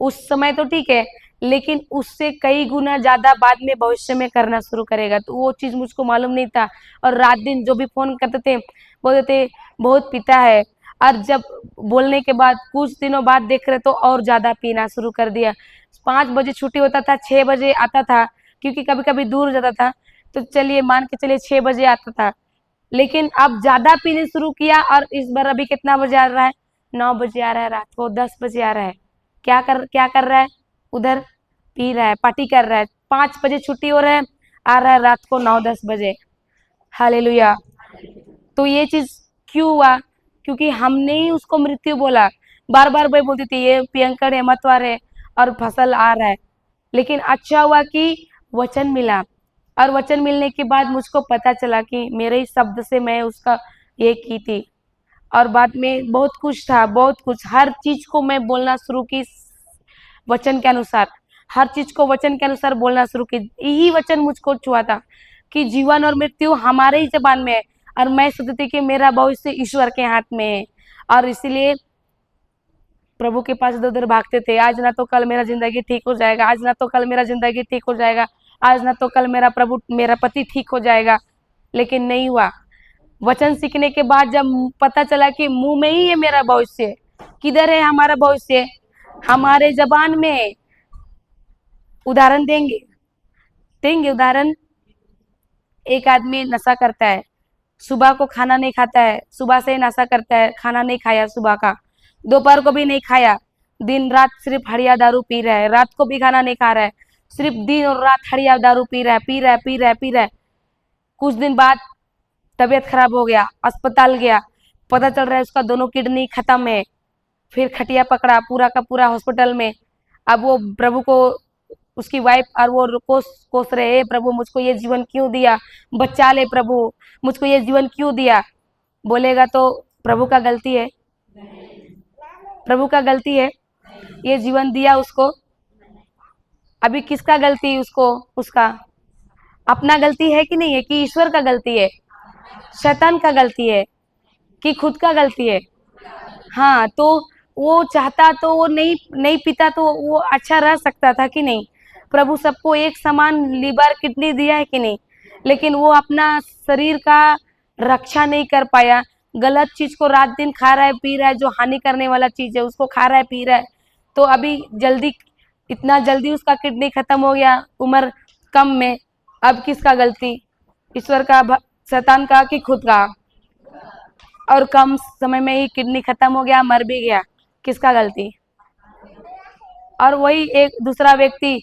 उस समय तो ठीक है, लेकिन उससे कई गुना ज्यादा बाद में भविष्य में करना शुरू करेगा। तो वो चीज मुझको मालूम नहीं था। और रात दिन जो भी फोन करते थे बोलते थे बहुत पीता है, और जब बोलने के बाद कुछ दिनों बाद देख रहे तो और ज्यादा पीना शुरू कर दिया। 5 बजे छुट्टी होता था, 6 बजे आता था, क्योंकि कभी कभी दूर जाता था, तो चलिए मान के चलिए 6 बजे आता था, लेकिन अब ज्यादा पीने शुरू किया। और इस बार अभी कितना बजे आ रहा है? 9 बजे आ रहा है, रात को 10 बजे आ रहा है। क्या कर रहा है? उधर पी रहा है, पार्टी कर रहा है। 5 बजे छुट्टी हो रहा है, आ रहा है रात को 9-10 बजे। हालेलुया। तो ये चीज क्यों हुआ? क्योंकि हमने ही उसको मृत्यु बोला। बार बार मैं बोलती थी ये पियंकर है, मतवार है, और फसल आ रहा है। लेकिन अच्छा हुआ कि वचन मिला, और वचन मिलने के बाद मुझको पता चला कि मेरे ही शब्द से मैं उसका ये की थी। और बाद में बहुत कुछ था, बहुत कुछ, हर चीज को मैं बोलना शुरू की वचन के अनुसार, हर चीज को वचन के अनुसार बोलना शुरू की। यही वचन मुझको छुआ था कि जीवन और मृत्यु हमारे ही जबान में है, और मैं सोचती थी कि मेरा भविष्य ईश्वर के हाथ में है, और इसीलिए प्रभु के पास इधर उधर भागते थे। आज ना तो कल मेरा जिंदगी ठीक हो जाएगा, आज ना तो कल मेरा जिंदगी ठीक हो जाएगा, आज ना तो कल मेरा पति ठीक हो जाएगा, लेकिन नहीं हुआ। वचन सीखने के बाद जब पता चला कि मुंह में ही है मेरा भविष्य, किधर है हमारा भविष्य? हमारे जबान में। उदाहरण देंगे उदाहरण। एक आदमी नशा करता है, सुबह को खाना नहीं खाता है, सुबह से ही नशा करता है, खाना नहीं खाया सुबह का, दोपहर को भी नहीं खाया, दिन रात सिर्फ हड़िया दारू पी रहा है, रात को भी खाना नहीं खा रहा है, सिर्फ दिन और रात हड़िया दारू पी रहा है। कुछ दिन बाद तबीयत खराब हो गया, अस्पताल गया, पता चल रहा है उसका दोनों किडनी खत्म है। फिर खटिया पकड़ा पूरा का पूरा हॉस्पिटल में। अब वो प्रभु को, उसकी वाइफ और वो कोस कोस रहे, हे प्रभु मुझको ये जीवन क्यों दिया, बचा ले प्रभु, मुझको ये जीवन क्यों दिया। बोलेगा तो प्रभु का गलती है? प्रभु का गलती है? ये जीवन दिया उसको। अभी किसका गलती उसको? उसका अपना गलती है कि नहीं है, कि ईश्वर का गलती है, शैतान का गलती है, कि खुद का गलती है? हाँ, तो वो चाहता तो वो नहीं नहीं पीता तो वो अच्छा रह सकता था कि नहीं? प्रभु सबको एक समान लीवर किडनी दिया है कि नहीं? लेकिन वो अपना शरीर का रक्षा नहीं कर पाया, गलत चीज को रात दिन खा रहा है पी रहा है, जो हानि करने वाला चीज है उसको खा रहा है पी रहा है। तो अभी जल्दी, इतना जल्दी उसका किडनी खत्म हो गया उम्र कम में। अब किसका गलती? ईश्वर का, शैतान का, कि खुद का? और कम समय में ही किडनी खत्म हो गया, मर भी गया, किसका गलती? और वही एक दूसरा व्यक्ति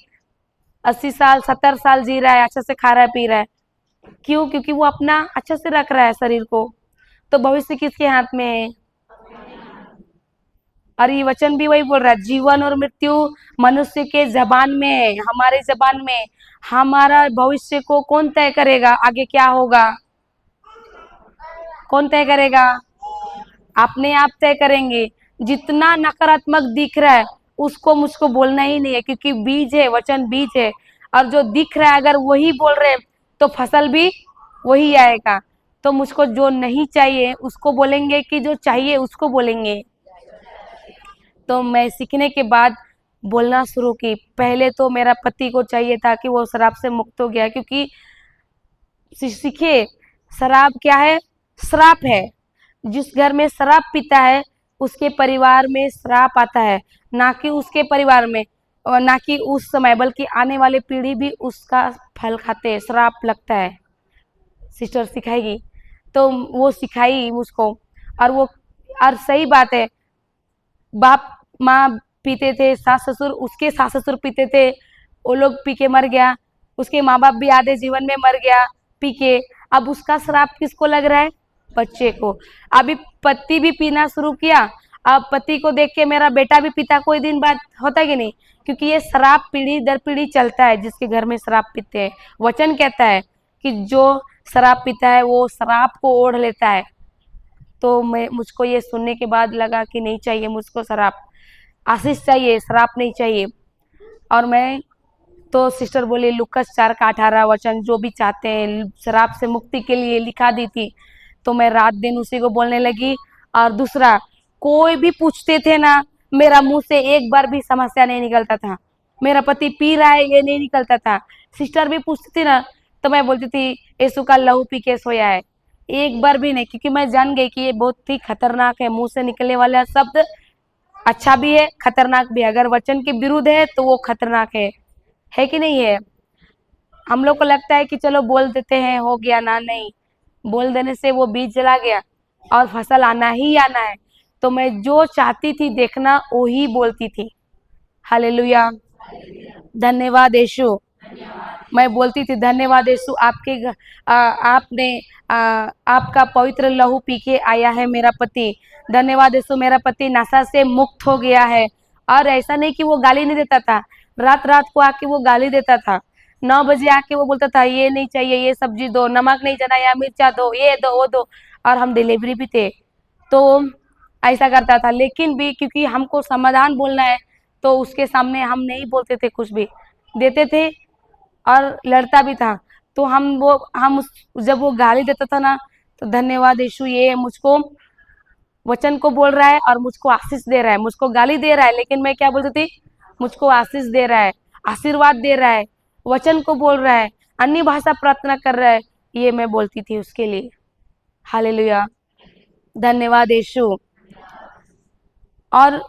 80 साल 70 साल जी रहा है, अच्छे से खा रहा है पी रहा है, क्यों? क्योंकि वो अपना अच्छे से रख रहा है शरीर को। तो भविष्य किसके हाथ में है? और ये वचन भी वही बोल रहा है, जीवन और मृत्यु मनुष्य के जबान में है, हमारे जबान में। हमारा भविष्य को कौन तय करेगा? आगे क्या होगा कौन तय करेगा? अपने आप तय करेंगे। जितना नकारात्मक दिख रहा है उसको मुझको बोलना ही नहीं है, क्योंकि बीज है, वचन बीज है। और जो दिख रहा है अगर वही बोल रहे तो फसल भी वही आएगा। तो मुझको जो नहीं चाहिए उसको बोलेंगे, कि जो चाहिए उसको बोलेंगे? तो मैं सीखने के बाद बोलना शुरू की। पहले तो मेरा पति को चाहिए था कि वो शराब से मुक्त हो गया, क्योंकि सीखे शराब क्या है? श्राप है। जिस घर में शराब पीता है उसके परिवार में श्राप आता है, ना कि उसके परिवार में, और ना कि उस समय, बल्कि आने वाले पीढ़ी भी उसका फल खाते हैं, श्राप लगता है। सिस्टर सिखाएगी, तो वो सिखाई मुझको। और वो, और सही बात है, बाप माँ पीते थे, सास ससुर, उसके सास ससुर पीते थे, वो लोग पी के मर गया, उसके माँ बाप भी आधे जीवन में मर गया पी के। अब उसका श्राप किसको लग रहा है? बच्चे को। अभी पति भी पीना शुरू किया, अब पति को देख के मेरा बेटा भी पीता, कोई दिन बाद होता कि नहीं? क्योंकि ये शराब पीढ़ी दर पीढ़ी चलता है, जिसके घर में शराब पीते हैं। वचन कहता है कि जो शराब पीता है वो शराब को ओढ़ लेता है। तो मुझको ये सुनने के बाद लगा कि नहीं चाहिए मुझको शराब, आशीष चाहिए, शराब नहीं चाहिए। और मैं तो सिस्टर बोली लुकस 4:18 वचन जो भी चाहते हैं शराब से मुक्ति के लिए लिखा दी थी। तो मैं रात दिन उसी को बोलने लगी। और दूसरा, कोई भी पूछते थे ना, मेरा मुंह से एक बार भी समस्या नहीं निकलता था, मेरा पति पी रहा है ये नहीं निकलता था। सिस्टर भी पूछती थी ना, तो मैं बोलती थी यीशु का लहू पी के सोया है, एक बार भी नहीं, क्योंकि मैं जान गई कि ये बहुत ही खतरनाक है। मुंह से निकलने वाला शब्द अच्छा भी है, खतरनाक भी है। अगर वचन के विरुद्ध है तो वो खतरनाक है कि नहीं है? हम लोग को लगता है कि चलो बोल देते हैं हो गया ना, नहीं, बोल देने से वो बीज जला गया और फसल आना ही आना है। तो मैं जो चाहती थी देखना वो ही बोलती थी। हालेलुया, धन्यवाद यीशु। मैं बोलती थी धन्यवाद यीशु, आपने आपका पवित्र लहू पी के आया है मेरा पति। धन्यवाद यीशु, मेरा पति नशा से मुक्त हो गया है। और ऐसा नहीं कि वो गाली नहीं देता था, रात रात को आके वो गाली देता था। 9 बजे आके वो बोलता था ये नहीं चाहिए, ये सब्जी दो, नमक नहीं जाना, या मिर्चा दो, ये दो वो दो। और हम डिलीवरी भी थे तो ऐसा करता था। लेकिन भी क्योंकि हमको समाधान बोलना है तो उसके सामने हम नहीं बोलते थे, कुछ भी देते थे और लड़ता भी था। तो जब वो गाली देता था ना, तो धन्यवाद यीशु, ये मुझको वचन को बोल रहा है और मुझको आशीष दे रहा है। मुझको गाली दे रहा है लेकिन मैं क्या बोलती थी? मुझको आशीष दे रहा है, आशीर्वाद दे रहा है, वचन को बोल रहा है, अन्य भाषा प्रार्थना कर रहा है, ये मैं बोलती थी उसके लिए। हालेलुया, धन्यवाद यीशु। और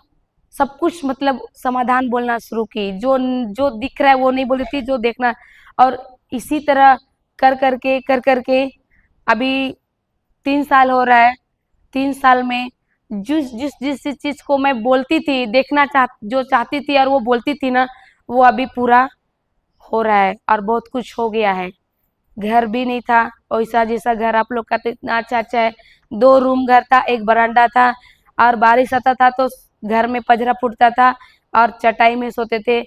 सब कुछ मतलब समाधान बोलना शुरू की, जो जो दिख रहा है वो नहीं बोलती थी, जो देखना। और इसी तरह कर करके अभी 3 साल हो रहा है। 3 साल में जिस चीज को मैं बोलती थी, जो चाहती थी और वो बोलती थी ना, वो अभी पूरा हो रहा है और बहुत कुछ हो गया है। घर भी नहीं था वैसा जैसा घर आप लोग का, तो इतना अच्छा अच्छा है। 2 रूम घर था, एक बरामदा था, और बारिश आता था तो घर में पजरा फूटता था और चटाई में सोते थे।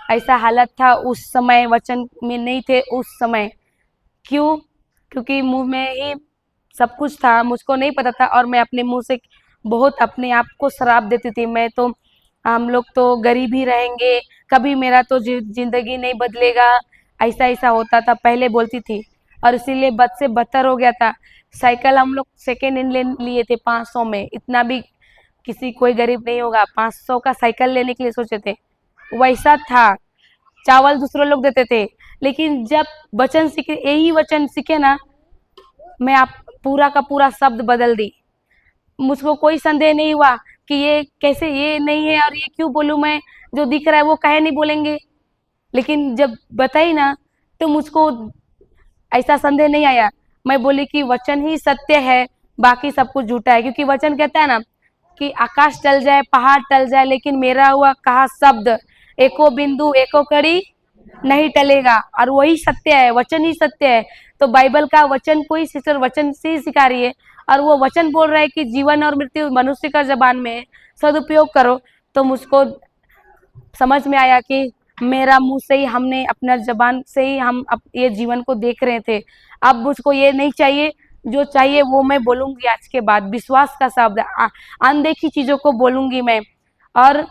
ऐसा हालत था उस समय, वचन में नहीं थे उस समय। क्यों? क्योंकि मुंह में ही सब कुछ था, मुझको नहीं पता था, और मैं अपने मुंह से बहुत अपने आप को श्राप देती थी। मैं तो, हम लोग तो गरीब ही रहेंगे, कभी मेरा तो जिंदगी नहीं बदलेगा, ऐसा ऐसा होता था पहले बोलती थी। और इसीलिए बद से बदतर हो गया था। साइकिल हम लोग सेकेंड हैंड ले लिए थे 500 में, इतना भी किसी कोई गरीब नहीं होगा 500 का साइकिल लेने के लिए सोचे थे, वैसा था। चावल दूसरे लोग देते थे, लेकिन जब वचन सीखे, यही वचन सीखे ना, मैं आप पूरा का पूरा शब्द बदल दी। मुझको कोई संदेह नहीं हुआ कि ये कैसे, ये नहीं है और ये क्यों बोलूं मैं, जो दिख रहा है वो काहे नहीं बोलेंगे। लेकिन जब बताई ना तो मुझको ऐसा संदेह नहीं आया। मैं बोली कि वचन ही सत्य है, बाकी सब कुछ झूठा है। क्योंकि वचन कहता है ना कि आकाश टल जाए, पहाड़ टल जाए, लेकिन मेरा हुआ कहा शब्द एको बिंदु एको कड़ी नहीं टलेगा। और वही सत्य है, वचन ही सत्य है। तो बाइबल का वचन कोई सिस्टर वचन से ही सिखा रही है, और वो वचन बोल रहा है कि जीवन और मृत्यु मनुष्य का जबान में है, सदुपयोग करो। तो मुझको समझ में आया कि मेरा मुंह से ही, हमने अपना जबान से ही हम ये जीवन को देख रहे थे। अब मुझको ये नहीं चाहिए, जो चाहिए वो मैं बोलूंगी आज के बाद, विश्वास का शब्द, अनदेखी चीजों को बोलूंगी मैं। और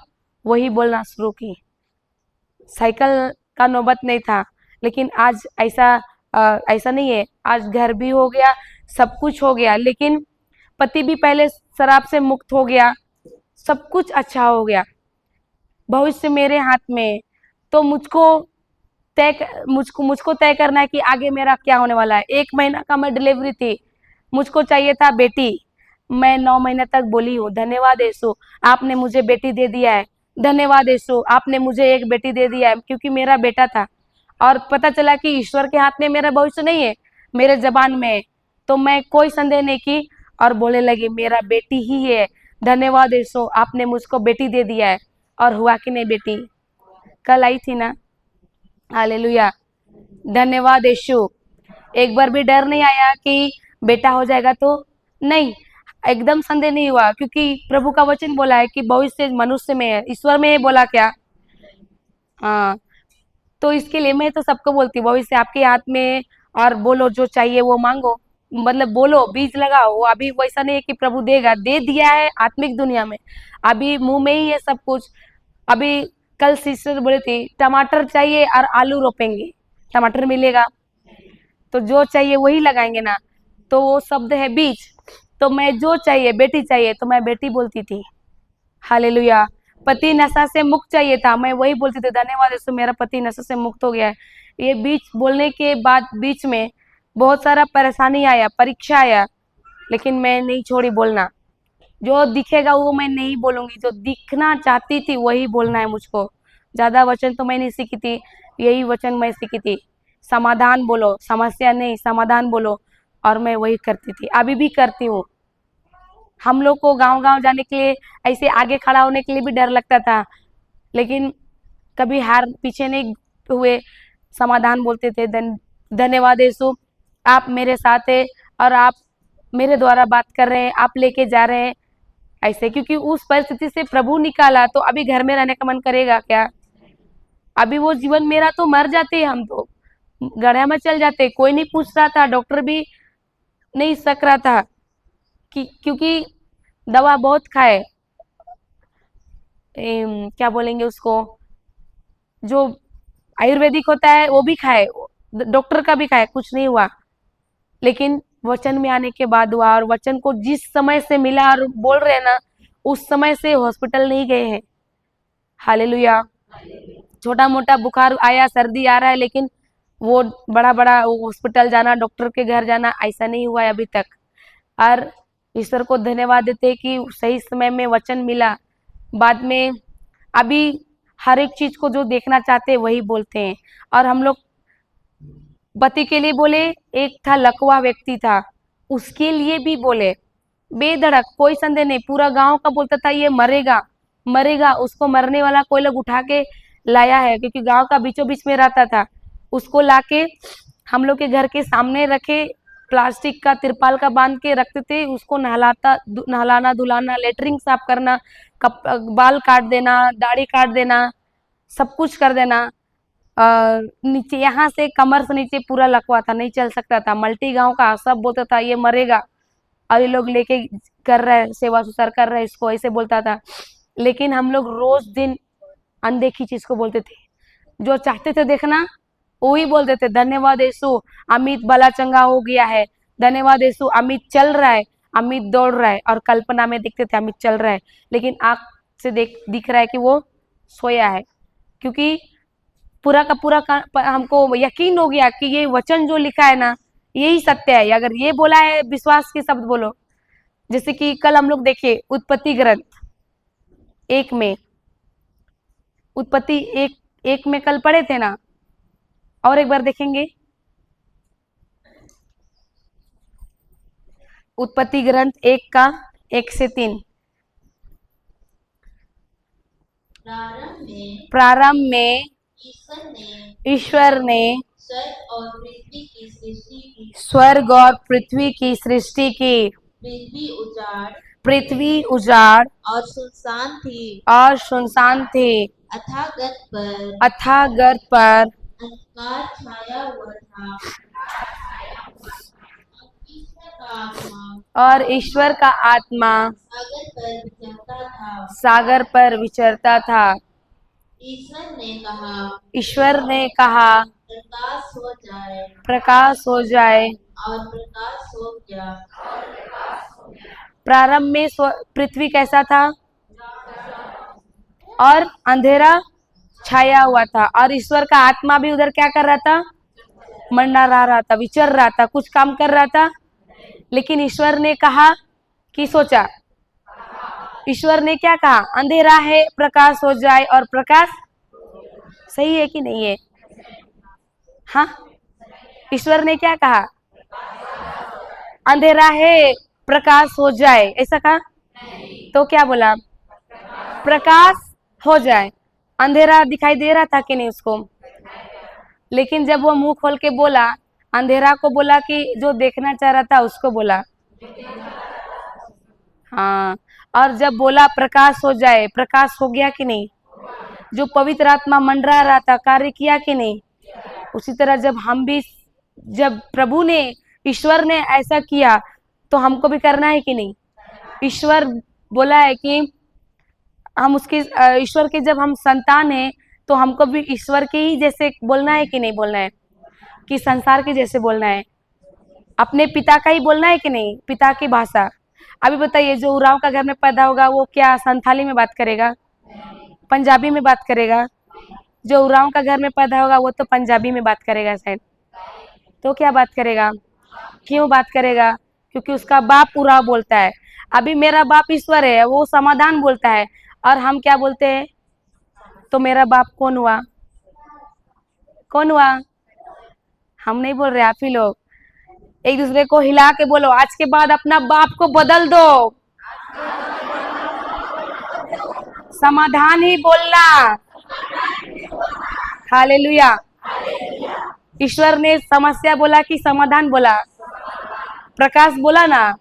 वही बोलना शुरू की। साइकिल का नौबत नहीं था, लेकिन आज ऐसा ऐसा नहीं है। आज घर भी हो गया, सब कुछ हो गया, लेकिन पति भी पहले शराब से मुक्त हो गया, सब कुछ अच्छा हो गया, भविष्य मेरे हाथ में है। तो मुझको तय करना है कि आगे मेरा क्या होने वाला है। 1 महीना का मैं डिलीवरी थी, मुझको चाहिए था बेटी। मैं 9 महीने तक बोली हूँ, धन्यवाद यीशु, आपने मुझे बेटी दे दिया है। धन्यवाद यीशु, आपने मुझे एक बेटी दे दिया है, क्योंकि मेरा बेटा था। और पता चला कि ईश्वर के हाथ में मेरा भविष्य नहीं है, मेरे जबान में है। तो मैं कोई संदेह नहीं की और बोलने लगी मेरा बेटी ही है। धन्यवाद यीशु, आपने मुझको बेटी दे दिया है। और हुआ कि नहीं बेटी? कल आई थी ना। हालेलुया, धन्यवाद यीशु। एक बार भी डर नहीं आया कि बेटा हो जाएगा तो नहीं, एकदम संदेह नहीं हुआ, क्योंकि प्रभु का वचन बोला है कि भविष्य मनुष्य में है, ईश्वर में है, बोला क्या? हाँ। तो इसके लिए मैं तो सबको बोलती हूँ, भविष्य आपके हाथ में है, और बोलो जो चाहिए वो मांगो, मतलब बोलो, बीज लगाओ। वो अभी वैसा नहीं है कि प्रभु देगा, दे दिया है आत्मिक दुनिया में, अभी मुंह में ही है सब कुछ। अभी कल सिस्टर बोली थी टमाटर चाहिए और आलू रोपेंगे, टमाटर मिलेगा, तो जो चाहिए वही लगाएंगे ना। तो वो शब्द है बीज। तो मैं जो चाहिए, बेटी चाहिए तो मैं बेटी बोलती थी। हालेलुया। पति नशा से मुक्त चाहिए था, मैं वही बोलती थी धन्यवाद यीशु, मेरा पति नशा से मुक्त हो गया है। ये बीच बोलने के बाद बीच में बहुत सारा परेशानी आया, परीक्षा आया, लेकिन मैं नहीं छोड़ी बोलना। जो दिखेगा वो मैं नहीं बोलूंगी, जो दिखना चाहती थी वही बोलना है मुझको। ज्यादा वचन तो मैं नहीं सीखी थी, यही वचन मैं सीखी थी। समाधान बोलो, समस्या नहीं, समाधान बोलो। और मैं वही करती थी, अभी भी करती हूँ। हम लोग को गांव गांव जाने के लिए, ऐसे आगे खड़ा होने के लिए भी डर लगता था, लेकिन कभी हार पीछे नहीं हुए, समाधान बोलते थे। धन्यवाद यीशु, आप मेरे साथ है और आप मेरे द्वारा बात कर रहे हैं, आप लेके जा रहे हैं ऐसे। क्योंकि उस परिस्थिति से प्रभु निकाला, तो अभी घर में रहने का मन करेगा क्या? अभी वो जीवन मेरा तो मर जाते, हम तो गड्ढा में चल जाते, कोई नहीं पूछ रहा था, डॉक्टर भी नहीं सक रहा था कि, क्योंकि दवा बहुत खाए, क्या बोलेंगे उसको, जो आयुर्वेदिक होता है वो भी खाए, डॉक्टर का भी खाए, कुछ नहीं हुआ। लेकिन वचन में आने के बाद हुआ, और वचन को जिस समय से मिला और बोल रहे हैं ना, उस समय से हॉस्पिटल नहीं गए हैं। हालेलुया। छोटा मोटा बुखार आया, सर्दी आ रहा है, लेकिन वो बड़ा बड़ा हॉस्पिटल जाना, डॉक्टर के घर जाना, ऐसा नहीं हुआ है अभी तक। और ईश्वर को धन्यवाद देते कि सही समय में वचन मिला। बाद में अभी हर एक चीज को जो देखना चाहते हैं वही बोलते हैं। और हम लोग पति के लिए बोले, एक था लकवा व्यक्ति था, उसके लिए भी बोले बेधड़क, कोई संदेह नहीं। पूरा गांव का बोलता था ये मरेगा मरेगा, उसको मरने वाला कोई लोग उठा के लाया है, क्योंकि गांव का बीचों बीच में रहता था, उसको लाके हम लोग के घर के सामने रखे प्लास्टिक का तिरपाल का बांध के रखते थे, उसको नहलाना धुलाना, लेटरिन साफ करना, बाल काट देना, दाढ़ी काट देना, सब कुछ कर देना। नीचे यहाँ से कमर से नीचे पूरा लकवा था, नहीं चल सकता था। मल्टी गांव का सब बोलता था ये मरेगा, और ये लोग लेके कर रहे हैं, सेवा सुसार कर रहे हैं इसको, ऐसे बोलता था। लेकिन हम लोग रोज दिन अनदेखी चीज को बोलते थे, जो चाहते थे देखना वही बोलते थे। धन्यवाद यीशु, अमित भला चंगा हो गया है, धन्यवाद यीशु, अमित चल रहा है, अमित दौड़ रहा है। और कल्पना में दिखते थे अमित चल रहा है, लेकिन आंख से दिख रहा है कि वो सोया है। क्योंकि पूरा का पूरा हमको यकीन हो गया कि ये वचन जो लिखा है ना यही सत्य है। अगर ये बोला है, विश्वास के शब्द बोलो। जैसे कि कल हम लोग देखे उत्पत्ति ग्रंथ 1 में, उत्पत्ति 1 में कल पढ़े थे ना, और एक बार देखेंगे उत्पत्ति ग्रंथ 1 का 1 से 3। प्रारंभ में ईश्वर ने स्वर्ग और पृथ्वी की सृष्टि की। पृथ्वी उजाड़ और सुनसान थी, अथाह गर्त पर अंधकार छाया हुआ था, और ईश्वर का आत्मा सागर पर विचरता था। ईश्वर ने कहा प्रकाश हो जाए, और प्रकाश हो गया। प्रारंभ में पृथ्वी कैसा था, और अंधेरा छाया हुआ था, और ईश्वर का आत्मा भी उधर क्या कर रहा था, मंडरा रहा था, विचर रहा था, कुछ काम कर रहा था। लेकिन ईश्वर ने कहा कि सोचा, ईश्वर ने क्या कहा, अंधेरा है प्रकाश हो जाए, और प्रकाश सही है कि नहीं है? हाँ, ईश्वर ने क्या कहा, अंधेरा है प्रकाश हो जाए, ऐसा कहा? तो क्या बोला, प्रकाश हो जाए। अंधेरा दिखाई दे रहा था कि नहीं उसको? लेकिन जब वो मुंह खोल के बोला, अंधेरा को बोला कि जो देखना चाह रहा था उसको बोला? हाँ। और जब बोला प्रकाश हो जाए, प्रकाश हो गया कि नहीं? जो पवित्र आत्मा मंडरा रहा था, कार्य किया कि नहीं? उसी तरह जब हम भी, जब प्रभु ने, ईश्वर ने ऐसा किया तो हमको भी करना है कि नहीं? ईश्वर बोला है कि हम उसके, ईश्वर के जब हम संतान हैं तो हमको भी ईश्वर के ही जैसे बोलना है कि नहीं बोलना है? कि संसार के जैसे बोलना है? अपने पिता का ही बोलना है कि नहीं? पिता की भाषा। अभी बताइए, जो उराव का घर में पैदा होगा वो क्या संथाली में बात करेगा, पंजाबी में बात करेगा? जो उराव का घर में पैदा होगा वो तो पंजाबी में बात करेगा शायद। तो क्या बात करेगा? क्यों बात करेगा? क्योंकि उसका बाप उराव बोलता है। अभी मेरा बाप ईश्वर है, वो समाधान बोलता है, और हम क्या बोलते हैं? तो मेरा बाप कौन हुआ? कौन हुआ? हम नहीं बोल रहे, आप ही लोग। एक दूसरे को हिला के बोलो, आज के बाद अपना बाप को बदल दो, समाधान ही बोलना। हालेलुया। ईश्वर ने समस्या बोला कि समाधान बोला? प्रकाश बोला ना।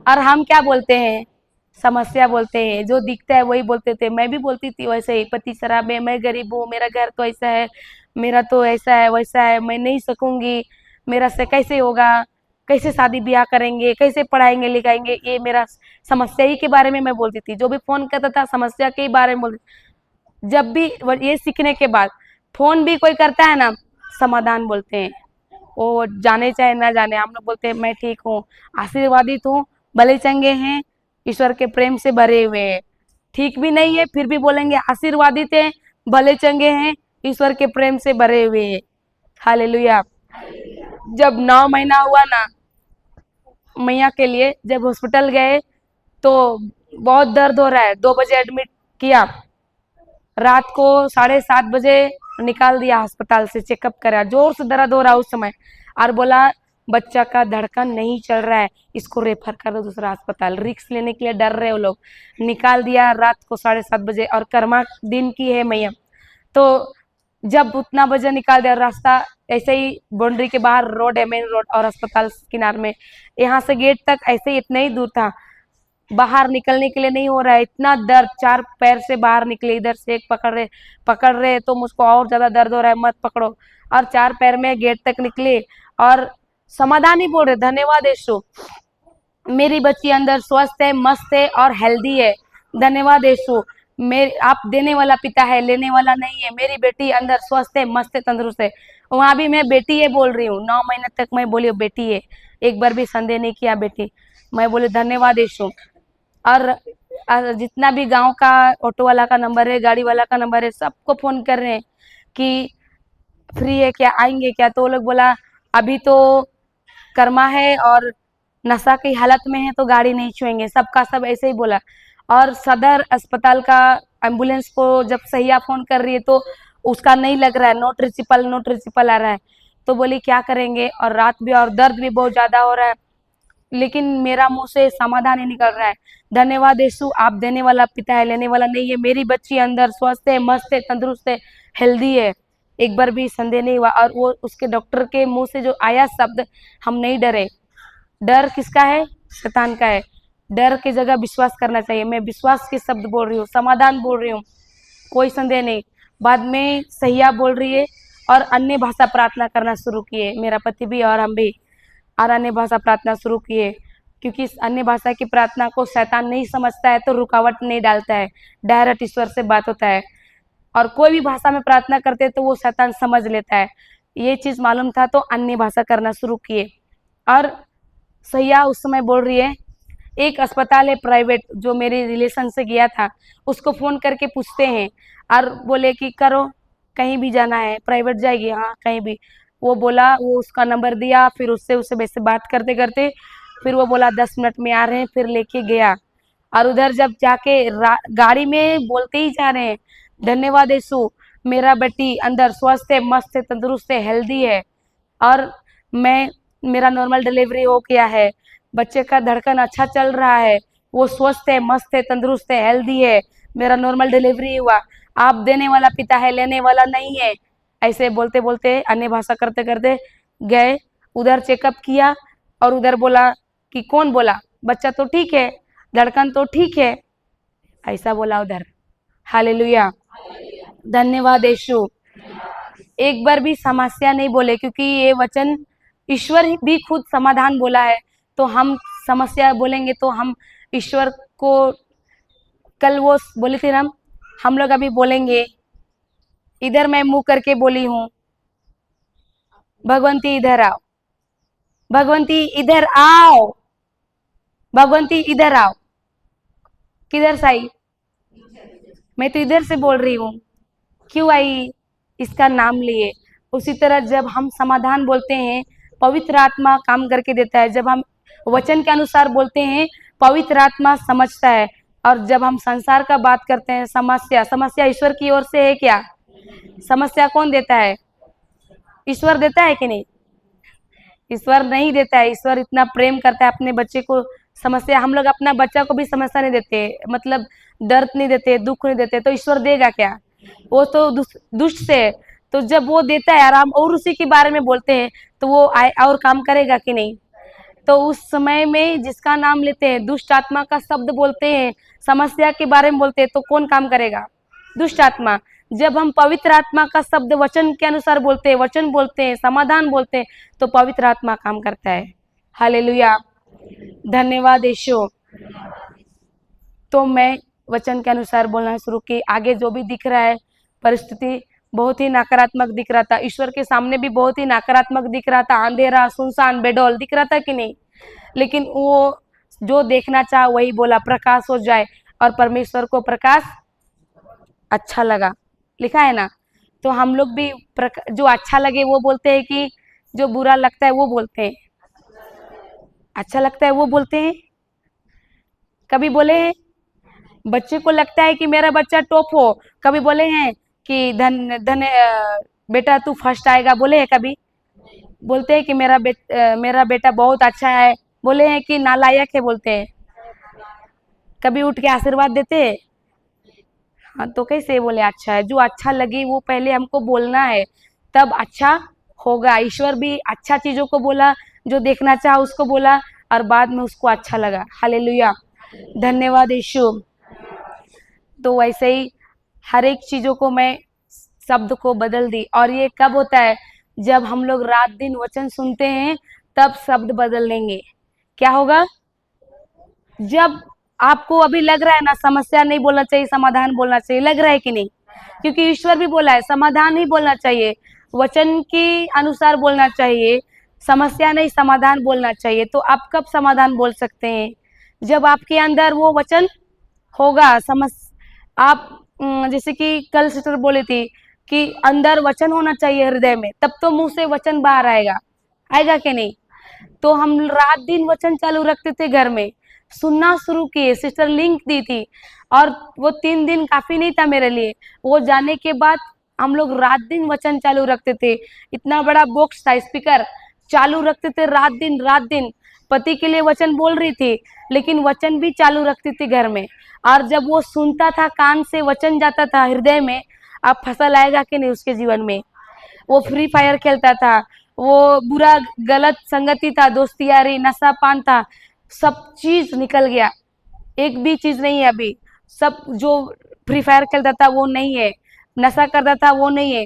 और हम क्या बोलते हैं? समस्या बोलते हैं। जो दिखता है वही बोलते थे। मैं भी बोलती थी वैसे ही, पति शराब है, मैं गरीब हूँ, मेरा घर तो ऐसा है, मेरा तो ऐसा है वैसा है, मैं नहीं सकूंगी, मेरा से कैसे होगा, कैसे शादी ब्याह करेंगे, कैसे पढ़ाएंगे लिखाएंगे, ये मेरा समस्या ही के बारे में मैं बोलती थी। जो भी फोन करता था समस्या के बारे में बोलती। जब भी ये सीखने के बाद फोन भी कोई करता है ना, समाधान बोलते हैं। वो जाने चाहे ना जाने, हम लोग बोलते हैं मैं ठीक हूँ, आशीर्वादित हूँ, भले चंगे हैं, ईश्वर के प्रेम से भरे हुए हैं। ठीक भी नहीं है फिर भी बोलेंगे आशीर्वादित है, भले चंगे हैं, ईश्वर के प्रेम से भरे हुए हैं। हालेलुया। जब 9 महीना हुआ ना मैया के लिए, जब हॉस्पिटल गए तो बहुत दर्द हो रहा है, 2 बजे एडमिट किया, रात को 7:30 बजे निकाल दिया अस्पताल से, चेकअप करा, जोर से दर्द हो रहा उस समय, और बोला बच्चा का धड़कन नहीं चल रहा है, इसको रेफर कर दो दूसरा अस्पताल। रिक्स लेने के लिए डर रहे वो लोग। निकाल दिया रात को 7:30 बजे, और कर्मा दिन की है मैया। तो जब उतना वजन निकाल दिया, रास्ता ऐसे ही बाउंड्री के बाहर रोड है, मेन रोड, और अस्पताल किनारे में, यहाँ से गेट तक ऐसे ही इतना ही दूर था, बाहर निकलने के लिए नहीं हो रहा है, इतना दर्द, 4 पैर से बाहर निकले, इधर से एक पकड़ रहे तो मुझको और ज्यादा दर्द हो रहा है, मत पकड़ो, और 4 पैर में गेट तक निकले और समाधान ही बोल रहे, धन्यवाद यीशु, मेरी बच्ची अंदर स्वस्थ है, मस्त है और हेल्दी है, धन्यवाद यीशु, मेरे आप देने वाला पिता है, लेने वाला नहीं है, मेरी बेटी अंदर स्वस्थ है, मस्त है, तंदुरुस्त है, वहां भी मैं बेटी है बोल रही हूँ, 9 महीने तक मैं बोली बेटी है, एक बार भी संदेह नहीं किया बेटी, मैं बोली धन्यवाद यीशु। और जितना भी गांव का ऑटो वाला का नंबर है, गाड़ी वाला का नंबर है, सबको फोन कर रहे हैं कि फ्री है क्या, आएंगे क्या, तो वो लोग बोला अभी तो कर्मा है और नशा की हालत में है तो गाड़ी नहीं छुएंगे, सबका सब ऐसे ही बोला। और सदर अस्पताल का एम्बुलेंस को जब सहिया फोन कर रही है तो उसका नहीं लग रहा है, नोट रिचिपल आ रहा है, तो बोली क्या करेंगे, और रात भी और दर्द भी बहुत ज्यादा हो रहा है, लेकिन मेरा मुंह से समाधान ही निकल रहा है, धन्यवाद यीशु, आप देने वाला पिता है, लेने वाला नहीं है, मेरी बच्ची अंदर स्वस्थ है, मस्त है, तंदुरुस्त है, हेल्दी है, एक बार भी संदेह नहीं हुआ। और वो उसके डॉक्टर के मुंह से जो आया शब्द, हम नहीं डरे, डर किसका है, शैतान का है, डर की जगह विश्वास करना चाहिए, मैं विश्वास के शब्द बोल रही हूँ, समाधान बोल रही हूँ, कोई संदेह नहीं। बाद में सहिया बोल रही है और अन्य भाषा प्रार्थना करना शुरू किए, मेरा पति भी और हम भी, और अन्य भाषा प्रार्थना शुरू किए, क्योंकि इस अन्य भाषा की प्रार्थना को शैतान नहीं समझता है तो रुकावट नहीं डालता है, डायरेक्ट ईश्वर से बात होता है, और कोई भी भाषा में प्रार्थना करते हैं तो वो शैतान समझ लेता है, ये चीज मालूम था तो अन्य भाषा करना शुरू किए। और सैया उस समय बोल रही है, एक अस्पताल है प्राइवेट जो मेरे रिलेशन से गया था, उसको फोन करके पूछते हैं और बोले कि करो, कहीं भी जाना है, प्राइवेट जाएगी, हाँ कहीं भी, वो बोला, वो उसका नंबर दिया, फिर उससे वैसे बात करते करते फिर वो बोला 10 मिनट में आ रहे हैं, फिर लेके गया, और उधर जब जाके गाड़ी में बोलते ही जा रहे हैं, धन्यवाद यीशु, मेरा बेटी अंदर स्वस्थ है, मस्त है, तंदुरुस्त है, हेल्दी है, और मेरा नॉर्मल डिलीवरी हो गया है, बच्चे का धड़कन अच्छा चल रहा है, वो स्वस्थ है, मस्त है, तंदुरुस्त है, हेल्दी है, मेरा नॉर्मल डिलीवरी हुआ, आप देने वाला पिता है, लेने वाला नहीं है, ऐसे बोलते बोलते अन्य भाषा करते करते गए, उधर चेकअप किया और उधर बोला कि कौन बोला, बच्चा तो ठीक है, धड़कन तो ठीक है, ऐसा बोला उधर, हालेलुया, धन्यवाद यीशु, एक बार भी समस्या नहीं बोले, क्योंकि ये वचन ईश्वर भी खुद समाधान बोला है, तो हम समस्या बोलेंगे तो हम ईश्वर को, कल वो बोली थी हम लोग अभी बोलेंगे, इधर मैं मुंह करके बोली हूँ, भगवंती इधर आओ, भगवंती इधर आओ, भगवंती इधर आओ, किधर से आई, मैं तो इधर से बोल रही हूँ, क्यों आई, इसका नाम लिए। उसी तरह जब हम समाधान बोलते हैं, पवित्र आत्मा काम करके देता है, जब हम वचन के अनुसार बोलते हैं, पवित्र आत्मा समझता है, और जब हम संसार का बात करते हैं, समस्या ईश्वर की ओर से है क्या, समस्या कौन देता है, ईश्वर देता है कि नहीं, ईश्वर नहीं देता है, ईश्वर इतना प्रेम करता है अपने बच्चे को, समस्या, हम लोग अपना बच्चा को भी समस्या नहीं देते, मतलब दर्द नहीं देते, दुख नहीं देते, तो ईश्वर देगा क्या, वो तो दुष्ट से है, तो जब वो देता है आराम और उसी के बारे में बोलते हैं तो वो और काम करेगा कि नहीं, तो उस समय में जिसका नाम लेते हैं, दुष्ट आत्मा का शब्द बोलते हैं, समस्या के बारे में बोलते हैं, तो कौन काम करेगा, दुष्ट आत्मा। जब हम पवित्र आत्मा का शब्द वचन के अनुसार बोलते हैं, वचन बोलते हैं, समाधान बोलते हैं, तो पवित्र आत्मा काम करता है, हालेलुया, धन्यवाद यीशु। तो मैं वचन के अनुसार बोलना शुरू की, आगे जो भी दिख रहा है परिस्थिति बहुत ही नकारात्मक दिख रहा था, ईश्वर के सामने भी बहुत ही नकारात्मक दिख रहा था, अंधेरा, सुनसान, बेडौल दिख रहा था कि नहीं, लेकिन वो जो देखना चाहा वही बोला, प्रकाश हो जाए, और परमेश्वर को प्रकाश अच्छा लगा, लिखा है ना, तो हम लोग भी जो अच्छा लगे वो बोलते हैं कि जो बुरा लगता है वो बोलते हैं, अच्छा लगता है वो बोलते हैं, कभी बोले हैं बच्चे को लगता है कि मेरा बच्चा टॉप हो, कभी बोले हैं कि बेटा तू फर्स्ट आएगा, बोले हैं कभी, बोलते हैं कि मेरा बेटा बहुत अच्छा है, बोले हैं कि नालायक है, बोलते हैं, कभी उठ के आशीर्वाद देते हैं, हाँ, तो कैसे बोले अच्छा है? जो अच्छा लगे वो पहले हमको बोलना है, तब अच्छा होगा। ईश्वर भी अच्छा चीजों को बोला, जो देखना चाहा उसको बोला, और बाद में उसको अच्छा लगा। हालेलुया, धन्यवाद यीशु। तो वैसे ही हर एक चीजों को मैं शब्द को बदल दी। और ये कब होता है? जब हम लोग रात दिन वचन सुनते हैं, तब शब्द बदल लेंगे। क्या होगा? जब आपको अभी लग रहा है ना समस्या नहीं बोलना चाहिए, समाधान बोलना चाहिए, लग रहा है कि नहीं? क्योंकि ईश्वर भी बोला है समाधान ही बोलना चाहिए, वचन के अनुसार बोलना चाहिए, समस्या नहीं समाधान बोलना चाहिए। तो आप कब समाधान बोल सकते हैं? जब आपके अंदर वो वचन होगा। आप जैसे कि कल सिस्टर बोली थी कि अंदर वचन होना चाहिए हृदय में, तब तो मुंह से वचन बाहर आएगा। आएगा कि नहीं? तो हम रात दिन वचन चालू रखते थे, घर में सुनना शुरू किए। सिस्टर लिंक दी थी, और वो 3 दिन काफी नहीं था मेरे लिए। वो जाने के बाद हम लोग रात दिन वचन चालू रखते थे। इतना बड़ा बॉक्स था, स्पीकर चालू रखते थे रात दिन रात दिन। पति के लिए वचन बोल रही थी, लेकिन वचन भी चालू रखती थी घर में। और जब वो सुनता था, कान से वचन जाता था हृदय में, अब फसल आएगा कि नहीं उसके जीवन में? वो फ्री फायर खेलता था, वो बुरा गलत संगति था, दोस्ती यारी नशा पान था, सब चीज निकल गया। एक भी चीज नहीं है अभी। सब जो फ्री फायर खेलता था वो नहीं है, नशा करता था वो नहीं है,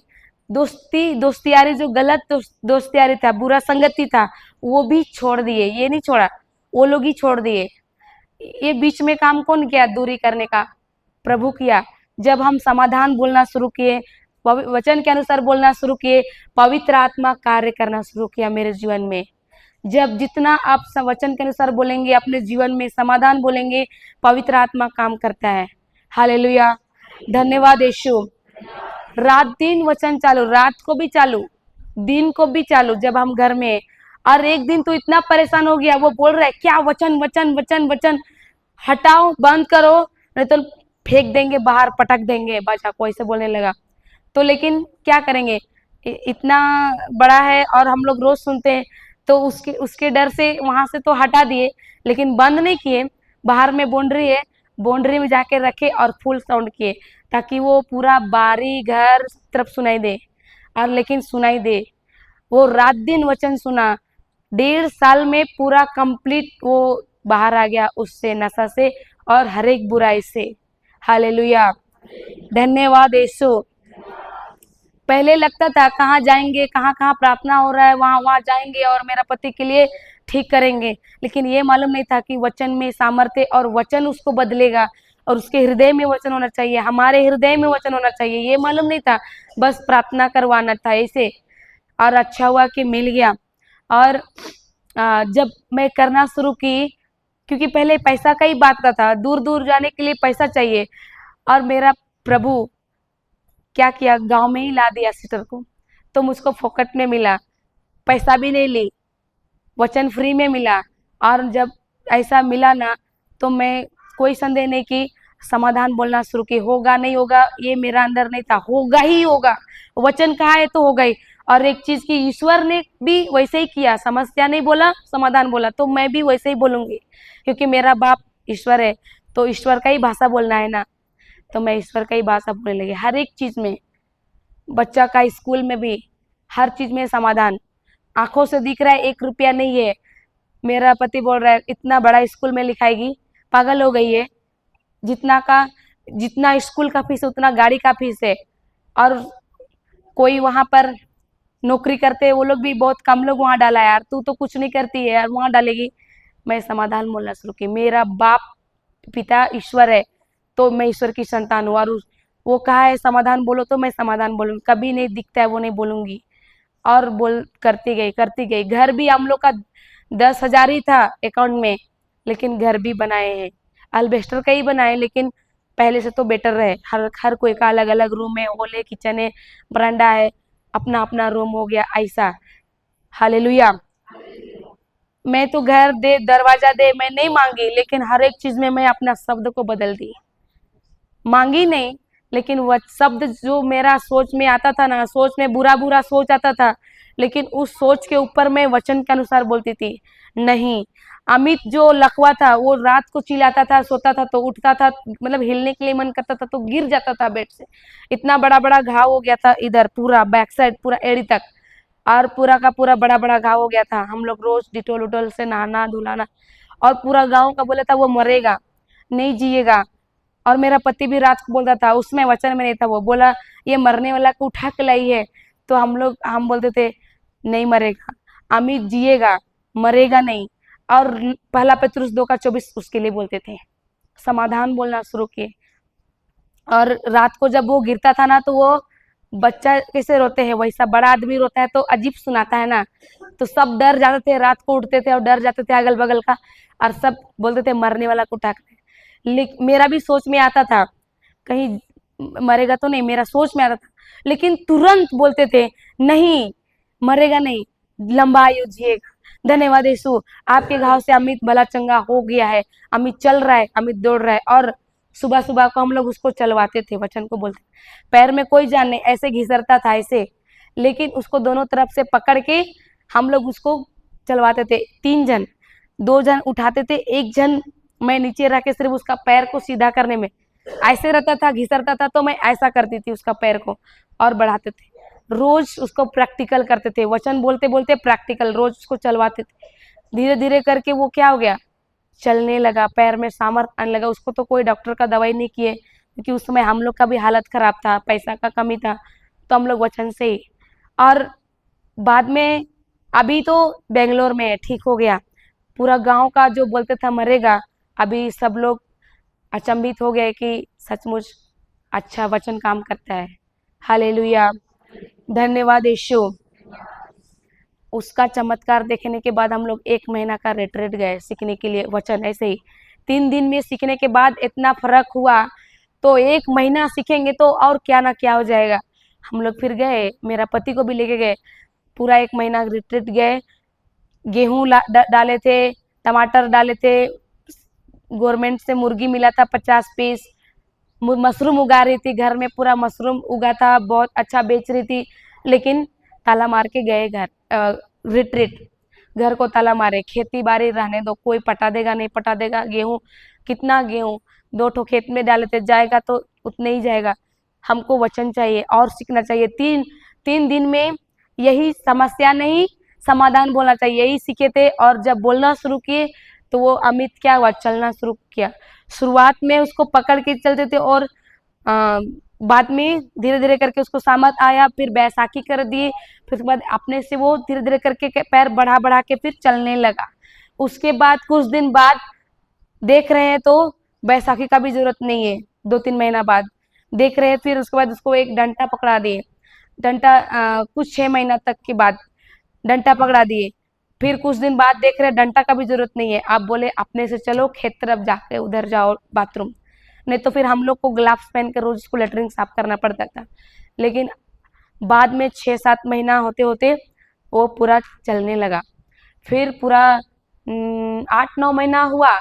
दोस्ती यारी जो गलत दोस्ती यारी था, बुरा संगति था, वो भी छोड़ दिए। ये नहीं छोड़ा, वो लोग ही छोड़ दिए। ये बीच में काम कौन किया दूरी करने का? प्रभु किया। जब हम समाधान बोलना शुरू किए, वचन के अनुसार बोलना शुरू किए, पवित्र आत्मा कार्य करना शुरू किया मेरे जीवन में। जब जितना आप वचन के अनुसार बोलेंगे, अपने जीवन में समाधान बोलेंगे, पवित्र आत्मा काम करता है। हालेलुया, धन्यवाद यीशु। रात दिन वचन चालू, रात को भी चालू, दिन को भी चालू, जब हम घर में। और एक दिन तो इतना परेशान हो गया, वो बोल रहा है क्या वचन वचन वचन वचन, हटाओ, बंद करो, नहीं तो फेंक देंगे बाहर, पटक देंगे बाजा को, ऐसे बोलने लगा। तो लेकिन क्या करेंगे, इतना बड़ा है और हम लोग रोज सुनते हैं, तो उसके उसके डर से वहां से तो हटा दिए, लेकिन बंद नहीं किए। बाहर में बाउंड्री है, बाउंड्री में जाके रखे और फुल साउंड किए, ताकि वो पूरा बारी घर तरफ सुनाई दे। और लेकिन सुनाई दे, वो रात दिन वचन सुना। 1.5 साल में पूरा कंप्लीट वो बाहर आ गया उससे, नशा से और हर एक बुराई से। हालेलुया, धन्यवाद यीशु। पहले लगता था कहाँ जाएंगे, कहाँ कहाँ प्रार्थना हो रहा है, वहां वहां जाएंगे और मेरा पति के लिए ठीक करेंगे, लेकिन ये मालूम नहीं था कि वचन में सामर्थ्य और वचन उसको बदलेगा, और उसके हृदय में वचन होना चाहिए, हमारे हृदय में वचन होना चाहिए। ये मालूम नहीं था, बस प्रार्थना करवाना था ऐसे। और अच्छा हुआ कि मिल गया। और जब मैं करना शुरू की, क्योंकि पहले पैसा का ही बात था, दूर दूर जाने के लिए पैसा चाहिए, और मेरा प्रभु क्या किया, गांव में ही ला दिया सिस्टर को। तो मुझको फोकट में मिला, पैसा भी नहीं ली, वचन फ्री में मिला। और जब ऐसा मिला ना, तो मैं कोई संदेह नहीं कि समाधान बोलना शुरू की। होगा नहीं होगा ये मेरा अंदर नहीं था, होगा ही होगा, वचन कहा है तो होगा ही। और एक चीज की, ईश्वर ने भी वैसे ही किया, समस्या नहीं बोला, समाधान बोला, तो मैं भी वैसे ही बोलूंगी, क्योंकि मेरा बाप ईश्वर है, तो ईश्वर का ही भाषा बोलना है ना, तो मैं ईश्वर का ही भाषा बोलने लगी। हर एक चीज में, बच्चा का स्कूल में भी, हर चीज में समाधान। आंखों से दिख रहा है 1 रुपया नहीं है, मेरा पति बोल रहा है इतना बड़ा स्कूल में लिखाएगी, पागल हो गई है, जितना स्कूल का फीस उतना गाड़ी का फीस है। और कोई वहां पर नौकरी करते, वो लोग भी बहुत कम लोग वहां डाला यार, तू तो कुछ नहीं करती है यार, वहां डालेगी। मैं समाधान बोलना शुरू की, मेरा बाप पिता ईश्वर है, तो मैं ईश्वर की संतान हूँ, और वो कहा है समाधान बोलो, तो मैं समाधान बोलूंगी। कभी नहीं दिखता है वो नहीं बोलूंगी, और बोल करती गई करती गई। घर भी हम लोग का 10,000 ही था अकाउंट में, लेकिन घर भी बनाए हैं, अल्बेस्टर का ही बनाए, लेकिन पहले से तो बेटर रहे। हर कोई का अलग अलग रूम है, हॉल है, किचन है, बरांडा है, अपना अपना रूम हो गया ऐसा। हालेलुया। मैं तो घर दे, दरवाजा दे, मैं नहीं मांगी, लेकिन हर एक चीज में मैं अपना शब्द को बदल दी। मांगी नहीं, लेकिन वह शब्द जो मेरा सोच में आता था ना, सोच में बुरा बुरा सोच आता था, लेकिन उस सोच के ऊपर मैं वचन के अनुसार बोलती थी। नहीं, अमित जो लकवा था वो रात को चिल्लाता था, सोता था तो उठता था, मतलब हिलने के लिए मन करता था तो गिर जाता था बेड से। इतना बड़ा बड़ा घाव हो गया था इधर, पूरा बैक साइड पूरा एड़ी तक, और पूरा का पूरा बड़ा बड़ा घाव हो गया था। हम लोग रोज डिटोल उटोल से नहाना धुलाना, और पूरा गांव का बोला था वो मरेगा, नहीं जिएगा। और मेरा पति भी रात को बोलता था, उसमें वचन में नहीं था, वो बोला ये मरने वाला को उठा के लाई है। तो हम बोलते थे नहीं मरेगा, अमित जिएगा, मरेगा नहीं। और पहला पेतरुस 2:24 उसके लिए बोलते थे, समाधान बोलना शुरू किए। और रात को जब वो गिरता था ना, तो वो बच्चा कैसे रोते हैं वैसा बड़ा आदमी रोता है तो अजीब सुनाता है ना, तो सब डर जाते थे, रात को उठते थे और डर जाते थे अगल बगल का, और सब बोलते थे मरने वाला को उठा के। लेकिन मेरा भी सोच में आता था कहीं मरेगा तो नहीं, मेरा सोच में आता था, लेकिन तुरंत बोलते थे नहीं मरेगा नहीं, लंबा आयु जिएगा। धन्यवाद यीशु, आपके घाव से अमित भला चंगा हो गया है, अमित चल रहा है, अमित दौड़ रहा है। और सुबह सुबह को हम लोग उसको चलवाते थे, वचन को बोलते, पैर में कोई जान नहीं, ऐसे घिसरता था ऐसे, लेकिन उसको दोनों तरफ से पकड़ के हम लोग उसको चलवाते थे। 3 जन, 2 जन उठाते थे, 1 जन मैं नीचे रह के सिर्फ उसका पैर को सीधा करने में ऐसे रहता था, घिसरता था तो मैं ऐसा करती थी उसका पैर को और बढ़ाते थे। रोज उसको प्रैक्टिकल करते थे, वचन बोलते बोलते प्रैक्टिकल रोज उसको चलवाते थे। धीरे धीरे करके वो क्या हो गया, चलने लगा, पैर में सामर्थ्य आने लगा। उसको तो कोई डॉक्टर का दवाई नहीं किए, क्योंकि उस समय हम लोग का भी हालत खराब था, पैसा का कमी था, तो हम लोग वचन से ही। और बाद में अभी तो बेंगलोर में है, ठीक हो गया। पूरा गांव का जो बोलते था मरेगा, अभी सब लोग अचंभित हो गए कि सचमुच अच्छा वचन काम करता है। हालेलुया, धन्यवाद यीशु। उसका चमत्कार देखने के बाद हम लोग 1 महीना का रिट्रीट गए सीखने के लिए वचन। ऐसे ही 3 दिन में सीखने के बाद इतना फर्क हुआ, तो 1 महीना सीखेंगे तो और क्या ना क्या हो जाएगा। हम लोग फिर गए, मेरा पति को भी लेके गए, पूरा 1 महीना रिट्रीट गए। गेहूं डाले थे, टमाटर डाले थे, गवर्नमेंट से मुर्गी मिला था 50 पीस, मशरूम उगा रही थी घर में, पूरा मशरूम उगा था, बहुत अच्छा बेच रही थी। लेकिन ताला मार के गए घर, रिट्रीट, घर को ताला मारे, खेती बाड़ी रहने दो, कोई पटा देगा नहीं पटा देगा। गेहूं, कितना गेहूं 2 ठो खेत में डाले थे, जाएगा तो उतने ही जाएगा। हमको वचन चाहिए और सीखना चाहिए। 3 दिन में यही समस्या नहीं, समाधान बोलना चाहिए, यही सीखे थे। और जब बोलना शुरू किए तो वो अमित क्या हुआ, चलना शुरू किया। शुरुआत में उसको पकड़ के चलते थे, और बाद में धीरे धीरे करके उसको सामर्थ आया, फिर बैसाखी कर दिए, फिर उसके बाद अपने से वो धीरे धीरे करके पैर बढ़ा बढ़ा के फिर चलने लगा। उसके बाद कुछ दिन बाद देख रहे हैं तो बैसाखी का भी जरूरत नहीं है, 2-3 महीना बाद देख रहे हैं। फिर उसके बाद उसको एक डंटा पकड़ा दिए, डंटा कुछ 6 महीना तक के बाद डंटा पकड़ा दिए। फिर कुछ दिन बाद देख रहे डंटा का भी जरूरत नहीं है, आप बोले अपने से चलो खेत तरफ जाके उधर जाओ बाथरूम, नहीं तो फिर हम लोग को ग्लव्स पहन कर रोज उसको लेटरिन साफ करना पड़ता था। लेकिन बाद में 6-7 महीना होते होते वो पूरा चलने लगा। फिर पूरा 8-9 महीना हुआ,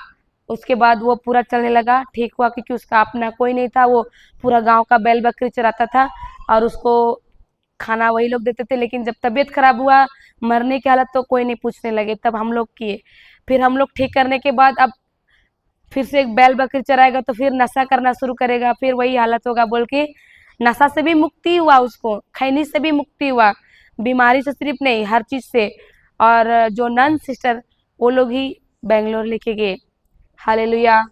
उसके बाद वो पूरा चलने लगा, ठीक हुआ, क्योंकि उसका अपना कोई नहीं था, वो पूरा गांव का बैल बकरी चराता था और उसको खाना वही लोग देते थे। लेकिन जब तबीयत खराब हुआ, मरने की हालत, तो कोई नहीं पूछने लगे, तब हम लोग किए। फिर हम लोग ठीक करने के बाद अब फिर से एक बैल बकरी चराएगा तो फिर नशा करना शुरू करेगा, फिर वही हालत होगा बोल के नशा से भी मुक्ति हुआ, उसको खैनी से भी मुक्ति हुआ, बीमारी से सिर्फ नहीं हर चीज से। और जो नन सिस्टर वो लोग ही बेंगलोर लेके गए। हालेलुया,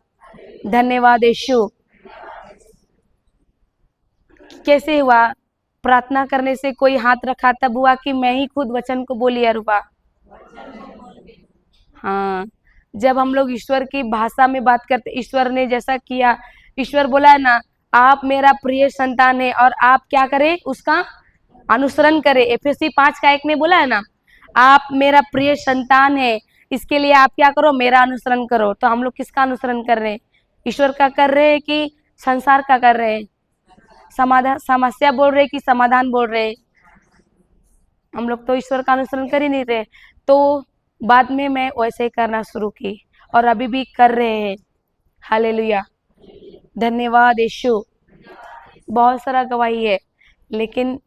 धन्यवाद यीशु। कैसे हुआ, प्रार्थना करने से कोई हाथ रखा तब हुआ कि मैं ही खुद वचन को बोली और हुआ। हाँ, जब हम लोग ईश्वर की भाषा में बात करते, ईश्वर ने जैसा किया, ईश्वर बोला है ना, आप मेरा प्रिय संतान है और आप क्या करें, उसका अनुसरण करें। एफएससी 5:1 में बोला है ना, आप मेरा प्रिय संतान है, इसके लिए आप क्या करो, मेरा अनुसरण करो। तो हम लोग किसका अनुसरण कर रहे हैं, ईश्वर का कर रहे हैं कि संसार का कर रहे हैं? समाधान, समस्या बोल रहे कि समाधान बोल रहे? हम लोग तो ईश्वर का अनुसरण कर ही नहीं रहे। तो बाद में मैं वैसे ही करना शुरू की और अभी भी कर रहे हैं। हालेलुया, धन्यवाद यीशु। बहुत सारा गवाही है, लेकिन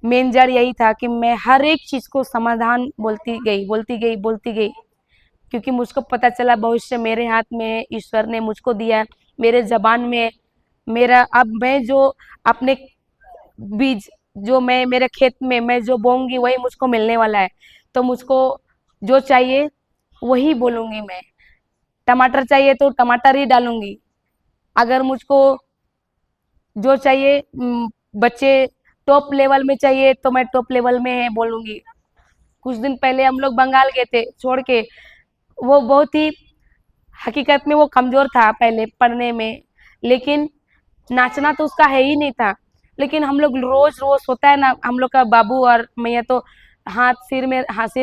मेन जड़ यही था कि मैं हर एक चीज को समाधान बोलती गई, क्योंकि मुझको पता चला भविष्य मेरे हाथ में है, ईश्वर ने मुझको दिया है, मेरे जबान में मेरा। अब मैं जो अपने बीज, जो मैं मेरे खेत में मैं जो बोऊंगी वही मुझको मिलने वाला है। तो मुझको जो चाहिए वही बोलूंगी मैं। टमाटर चाहिए तो टमाटर ही डालूंगी। अगर मुझको जो चाहिए बच्चे टॉप लेवल में चाहिए तो मैं टॉप लेवल में है बोलूंगी। कुछ दिन पहले हम लोग बंगाल गए थे छोड़ के। वो बहुत ही, हकीकत में वो कमजोर था पहले पढ़ने में, लेकिन नाचना तो उसका है ही नहीं था। लेकिन हम लोग रोज रोज होता है ना, हम लोग का बाबू और मैया तो सिर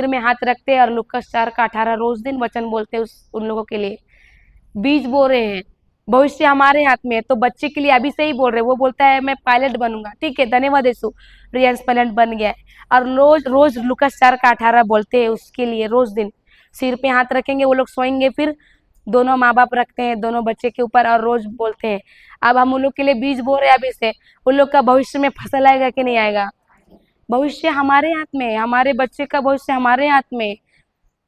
में हाथ रखते हैं और लुक्कस 4 का 18 रोज दिन वचन बोलते हैं उन लोगों के लिए। बीज बो रहे हैं, भविष्य हमारे हाथ में है। तो बच्चे के लिए अभी से ही बोल रहे हैं। वो बोलता है मैं पायलट बनूंगा, ठीक है, धन्यवाद यीशु, रियांश पायलट बन गया है। और रोज रोज लुक्कस 4 का 18 बोलते हैं उसके लिए। रोज दिन सिर पे हाथ रखेंगे, वो लोग सोएंगे, फिर दोनों माँ बाप रखते हैं दोनों बच्चे के ऊपर और रोज बोलते हैं। अब हम उन लोग के लिए बीज बो रहे हैं अभी से। उन लोग का भविष्य में फसल आएगा कि नहीं आएगा? भविष्य हमारे हाथ में है, हमारे बच्चे का भविष्य हमारे हाथ में है।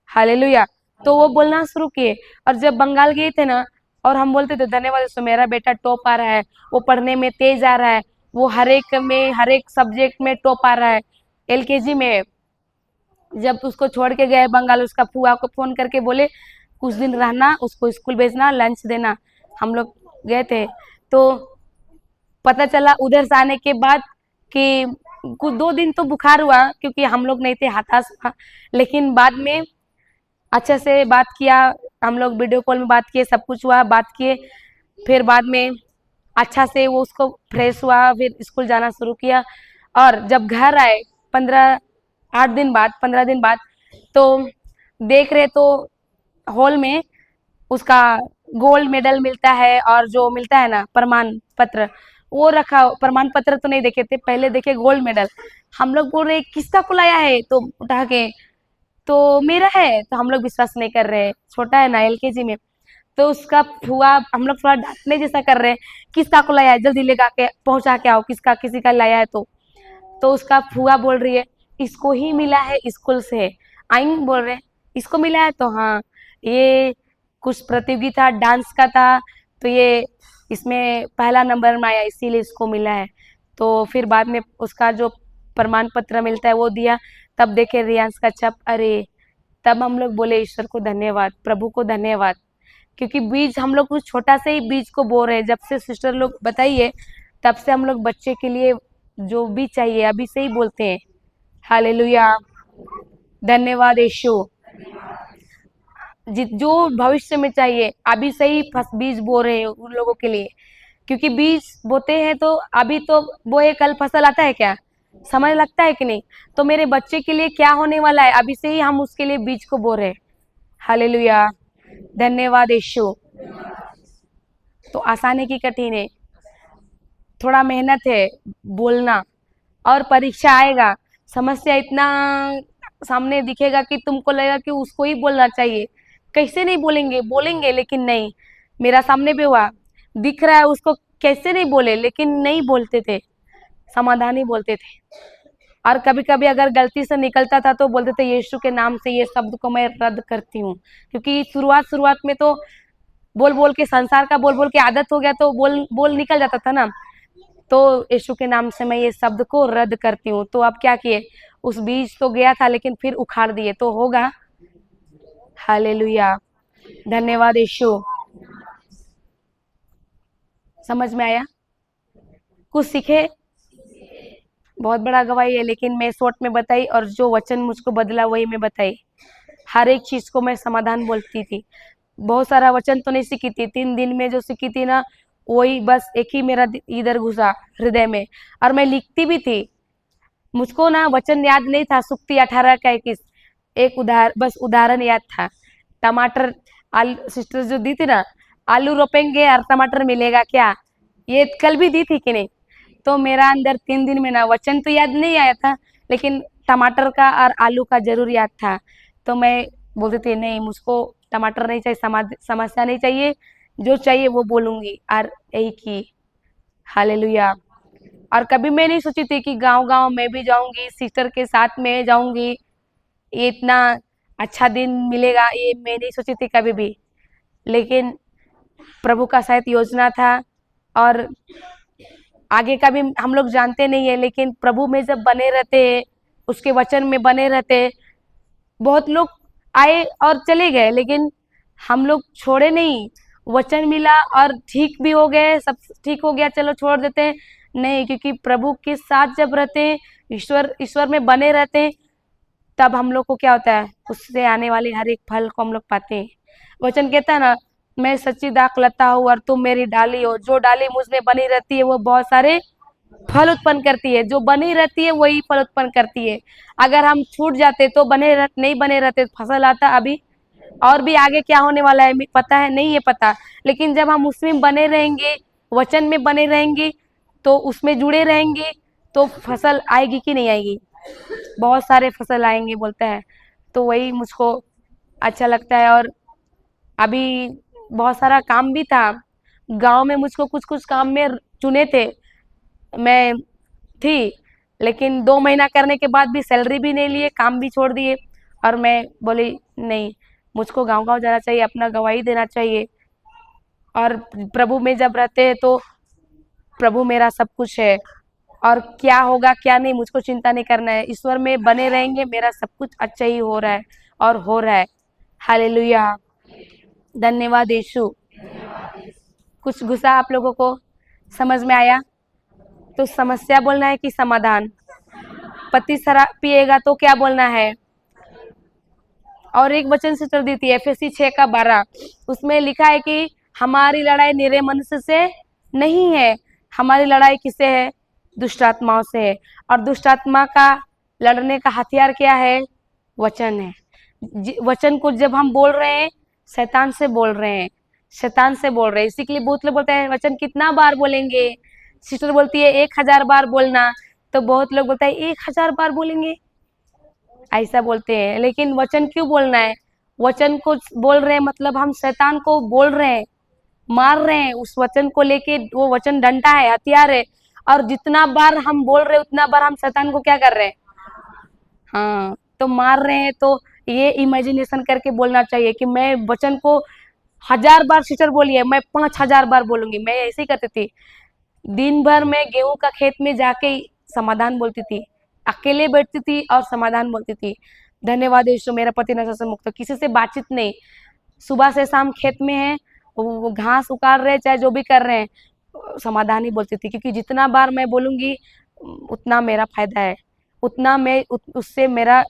हालेलुया। तो वो बोलना शुरू किए। और जब बंगाल गए थे ना, और हम बोलते थे धन्यवाद यीशु, मेरा बेटा टॉप आ रहा है, वो पढ़ने में तेज आ रहा है, वो हर एक सब्जेक्ट में टॉप आ रहा है। एलकेजी में जब उसको छोड़ के गए बंगाल, उसका फूआ को फोन करके बोले कुछ दिन रहना, उसको स्कूल भेजना, लंच देना। हम लोग गए थे तो पता चला उधर से आने के बाद कि कुछ 2 दिन तो बुखार हुआ, क्योंकि हम लोग नहीं थे, हताश हुआ। लेकिन बाद में अच्छे से बात किया, हम लोग वीडियो कॉल में बात किए, सब कुछ हुआ, बात किए। फिर बाद में अच्छा से वो उसको फ्रेश हुआ, फिर स्कूल जाना शुरू किया। और जब घर आए 15 दिन बाद तो देख रहे तो हॉल में उसका गोल्ड मेडल मिलता है, और जो मिलता है ना प्रमाण पत्र, वो रखा। प्रमाण पत्र तो नहीं देखे थे, पहले देखे गोल्ड मेडल। हम लोग बोल रहे किसका को लाया है, तो उठा के तो मेरा है। तो हम लोग विश्वास नहीं कर रहे, छोटा है ना एलकेजी में। तो उसका फुआ, हम लोग थोड़ा डांटने जैसा कर रहे हैं, किसका को लाया है, जल्दी लेगा के पहुंचा के आओ, किसका किसी का लाया है। तो उसका फुआ बोल रही है इसको ही मिला है स्कूल से। आई बोल रहे इसको मिला है, तो हाँ, ये कुछ प्रतियोगिता डांस का था, तो ये इसमें पहला नंबर में आया, इसीलिए इसको मिला है। तो फिर बाद में उसका जो प्रमाण पत्र मिलता है वो दिया। तब देखे रियांश का छप, अरे तब हम लोग बोले ईश्वर को धन्यवाद, प्रभु को धन्यवाद। क्योंकि बीज हम लोग कुछ छोटा से ही बीज को बो रहे हैं। जब से सिस्टर लोग बताइए तब से हम लोग बच्चे के लिए जो भी चाहिए अभी से ही बोलते हैं। हालेलुया, धन्यवाद यीशु। जो भविष्य में चाहिए अभी से ही बीज बो रहे हैं उन लोगों के लिए। क्योंकि बीज बोते हैं तो अभी तो बोए, कल फसल आता है क्या, समय लगता है कि नहीं? तो मेरे बच्चे के लिए क्या होने वाला है, अभी से ही हम उसके लिए बीज को बो रहे हैं। हालेलुया, धन्यवाद यीशु। तो आसान है कि कठिन है? थोड़ा मेहनत है बोलना, और परीक्षा आएगा, समस्या इतना सामने दिखेगा कि तुमको लगेगा कि उसको ही बोलना चाहिए। कैसे नहीं बोलेंगे, बोलेंगे, लेकिन नहीं। मेरा सामने भी हुआ, दिख रहा है उसको कैसे नहीं बोले, लेकिन नहीं बोलते थे, समाधान ही बोलते थे। और कभी कभी अगर गलती से निकलता था तो बोलते थे यीशु के नाम से ये शब्द को मैं रद्द करती हूँ। क्योंकि शुरुआत में तो बोल बोल के, संसार का बोल बोल के आदत हो गया, तो बोल बोल निकल जाता था ना। तो यीशु के नाम से मैं ये शब्द को रद्द करती हूँ। तो अब क्या किए, उस बीज तो गया था लेकिन फिर उखाड़ दिए, तो होगा। हालेलुया, धन्यवाद यीशु। समझ में आया? कुछ सीखे? बहुत बड़ा गवाही है, लेकिन मैं शॉर्ट में बताई, और जो वचन मुझको बदला वही मैं बताई। हर एक चीज को मैं समाधान बोलती थी। बहुत सारा वचन तो नहीं सीखी थी, 3 दिन में जो सीखी थी ना, वही बस एक ही मेरा इधर घुसा हृदय में। और मैं लिखती भी थी। मुझको ना वचन याद नहीं था, सुक्ति 18 का 21, एक उदाहरण याद था। टमाटर, आलू सिस्टर जो दी थी ना, आलू रोपेंगे और टमाटर मिलेगा क्या, ये कल भी दी थी कि नहीं? तो मेरा अंदर 3 दिन में ना वचन तो याद नहीं आया था, लेकिन टमाटर का और आलू का जरूर याद था। तो मैं बोलती थी नहीं, मुझको टमाटर नहीं चाहिए, समस्या नहीं चाहिए, जो चाहिए वो बोलूंगी। और यही की हालेलुया। और कभी मैं नहीं सोची थी कि गांव-गांव मैं भी जाऊंगी, सिस्टर के साथ में जाऊंगी, ये इतना अच्छा दिन मिलेगा, ये मैं नहीं सोची थी कभी भी। लेकिन प्रभु का शायद योजना था, और आगे का भी हम लोग जानते नहीं है, लेकिन प्रभु में जब बने रहते हैं, उसके वचन में बने रहते हैं, बहुत लोग आए और चले गए, लेकिन हम लोग छोड़े नहीं। वचन मिला और ठीक भी हो गए, सब ठीक हो गया, चलो छोड़ देते हैं, नहीं, क्योंकि प्रभु के साथ जब रहते हैं, ईश्वर में बने रहते हैं, तब हम लोग को क्या होता है, उससे आने वाले हर एक फल को हम लोग पाते हैं। वचन कहता है ना, मैं सच्ची दाख लता हूँ और तुम मेरी डाली हो, जो डाली मुझ में बनी रहती है वो बहुत सारे फल उत्पन्न करती है, जो बनी रहती है वही फल उत्पन्न करती है। अगर हम छूट जाते तो नहीं बने रहते, फसल आता अभी, और भी आगे क्या होने वाला है पता है, नहीं है पता। लेकिन जब हम उसमें बने रहेंगे, वचन में बने रहेंगे, तो उसमें जुड़े रहेंगे, तो फसल आएगी कि नहीं आएगी, बहुत सारे फसल आएंगे बोलता है। तो वही मुझको अच्छा लगता है। और अभी बहुत सारा काम भी था गांव में, मुझको कुछ कुछ काम में चुने थे, मैं थी, लेकिन 2 महीना करने के बाद भी सैलरी भी नहीं लिए, काम भी छोड़ दिए, और मैं बोली नहीं, मुझको गांव-गांव जाना चाहिए, अपना गवाही देना चाहिए। और प्रभु में जब रहते हैं तो प्रभु मेरा सब कुछ है, और क्या होगा क्या नहीं मुझको चिंता नहीं करना है, ईश्वर में बने रहेंगे, मेरा सब कुछ अच्छा ही हो रहा है और हो रहा है। हालेलुया, धन्यवाद यीशु। कुछ घुसा आप लोगों को, समझ में आया? तो समस्या बोलना है कि समाधान? पति शराब पिएगा तो क्या बोलना है? और एक वचन से चल दी थी, एफएससी 6:12, उसमें लिखा है कि हमारी लड़ाई निरे मनुष्य से नहीं है, हमारी लड़ाई किससे है? दुष्ट आत्माओं से है। और दुष्ट आत्मा का लड़ने का हथियार क्या है? वचन है। वचन को जब हम बोल रहे हैं, शैतान से बोल रहे हैं, शैतान से बोल रहे हैं। इसी के लिए बहुत लोग बोलते हैं वचन कितना बार बोलेंगे, सिस्टर बोलती है 1000 बार बोलना, तो बहुत लोग बोलते हैं 1000 बार बोलेंगे, ऐसा बोलते हैं। लेकिन वचन क्यों बोलना है? वचन को बोल रहे हैं मतलब हम शैतान को बोल रहे हैं, मार रहे हैं उस वचन को लेके। वो वचन डंडा है, हथियार है, और जितना बार हम बोल रहे हैं उतना बार हम शैतान को क्या कर रहे हैं? हाँ, तो मार रहे हैं। तो ये इमेजिनेशन करके बोलना चाहिए कि मैं वचन को 1000 बार सिस्टर बोलिए, मैं 5000 बार बोलूंगी। मैं ऐसे ही करती थी, दिन भर मैं गेहूं का खेत में जाके समाधान बोलती थी, अकेले बैठती थी और समाधान बोलती थी। धन्यवाद यीशु, मेरा पति नशा से मुक्त, किसी से बातचीत नहीं, सुबह से शाम खेत में है, वो घास उखाड़ रहे चाहे जो भी कर रहे हैं, समाधान ही बोलती थी, क्योंकि जितना बार मैं बोलूंगी उतना मेरा फायदा है, उतना मैं उससे मेरा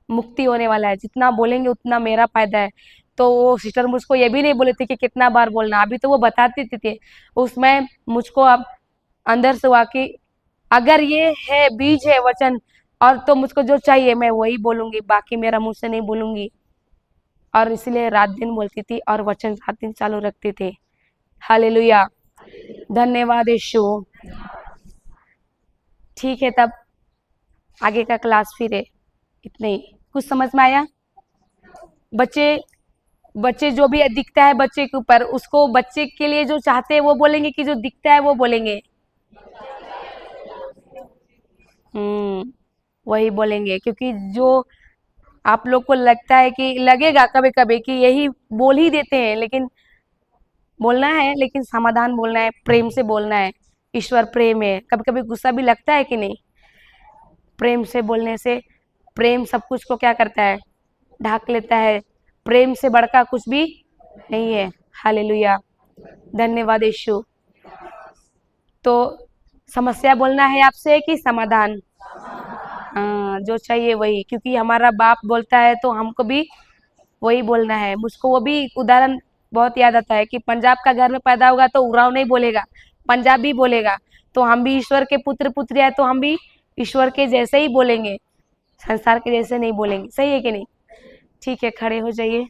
मुक्ति होने वाला है, जितना बोलेंगे उतना मेरा फायदा है। तो वो सिस्टर मुझको ये भी नहीं बोले थे कि कितना बार बोलना, अभी तो वो बताती थी। उसमें मुझको अब अंदर से हुआ कि अगर ये है, बीज है वचन, और तो मुझको जो चाहिए मैं वही बोलूंगी, बाकी मेरा मुंह से नहीं बोलूंगी। और इसलिए रात दिन बोलती थी और वचन रात दिन चालू रखते थे। हालेलुया, धन्यवाद यीशु। ठीक है, तब आगे का क्लास फिर है, इतने ही। कुछ समझ में आया? बच्चे जो भी दिखता है बच्चे के ऊपर, उसको बच्चे के लिए जो चाहते हैं वो बोलेंगे कि जो दिखता है वो बोलेंगे? वही बोलेंगे, क्योंकि जो आप लोग को लगता है कि लगेगा कभी कभी कि यही बोल ही देते हैं, लेकिन बोलना है, लेकिन समाधान बोलना है, प्रेम से बोलना है। ईश्वर प्रेम है। कभी कभी गुस्सा भी लगता है कि नहीं? प्रेम से बोलने से, प्रेम सब कुछ को क्या करता है? ढाक लेता है। प्रेम से बढ़कर कुछ भी नहीं है। हालेलुया, धन्यवाद यीशु। तो समस्या बोलना है आपसे कि समाधान? हाँ, जो चाहिए वही, क्योंकि हमारा बाप बोलता है तो हमको भी वही बोलना है। मुझको वो भी उदाहरण बहुत याद आता है कि पंजाब का घर में पैदा होगा तो उराव नहीं बोलेगा, पंजाबी बोलेगा। तो हम भी ईश्वर के पुत्र पुत्री है, तो हम भी ईश्वर के जैसे ही बोलेंगे, संसार के जैसे नहीं बोलेंगे। सही है कि नहीं? ठीक है, खड़े हो जाइए।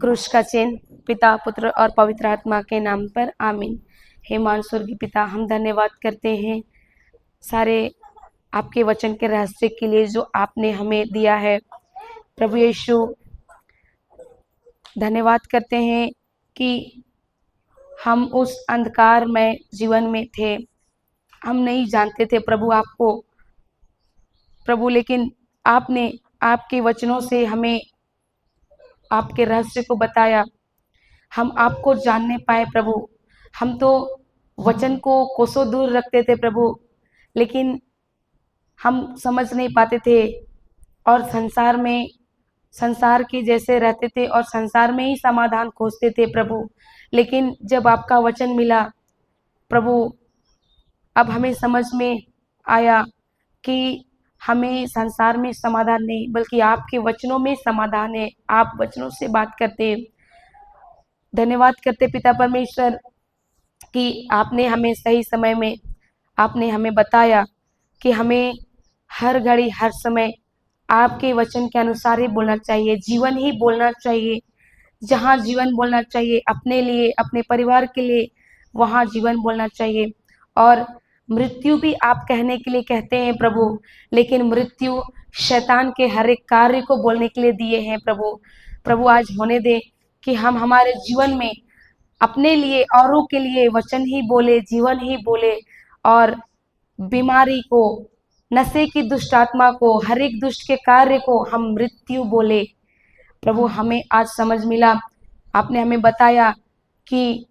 क्रूस का चिन्ह। पिता, पुत्र और पवित्र आत्मा के नाम पर आमीन। हे महान स्वर्गीय पिता, हम धन्यवाद करते हैं सारे आपके वचन के रहस्य के लिए जो आपने हमें दिया है। प्रभु यीशु, धन्यवाद करते हैं कि हम उस अंधकार में जीवन में थे, हम नहीं जानते थे प्रभु आपको प्रभु, लेकिन आपने आपके वचनों से हमें आपके रहस्य को बताया, हम आपको जानने पाए प्रभु। हम तो वचन को कोसों दूर रखते थे प्रभु, लेकिन हम समझ नहीं पाते थे और संसार के जैसे रहते थे और संसार में ही समाधान खोजते थे प्रभु। लेकिन जब आपका वचन मिला प्रभु, अब हमें समझ में आया कि हमें संसार में समाधान नहीं बल्कि आपके वचनों में समाधान है। आप वचनों से बात करते हैं। धन्यवाद करते पिता परमेश्वर कि आपने हमें सही समय में आपने हमें बताया कि हमें हर घड़ी हर समय आपके वचन के अनुसार ही बोलना चाहिए, जीवन ही बोलना चाहिए। जहाँ जीवन बोलना चाहिए अपने लिए, अपने परिवार के लिए, वहाँ जीवन बोलना चाहिए। और मृत्यु भी आप कहने के लिए कहते हैं प्रभु, लेकिन मृत्यु शैतान के हर एक कार्य को बोलने के लिए दिए हैं प्रभु। प्रभु आज होने दे कि हम हमारे जीवन में अपने लिए औरों के लिए वचन ही बोले, जीवन ही बोले और बीमारी को, नशे की दुष्ट आत्मा को, हर एक दुष्ट के कार्य को हम मृत्यु बोले। प्रभु हमें आज समझ मिला, आपने हमें बताया कि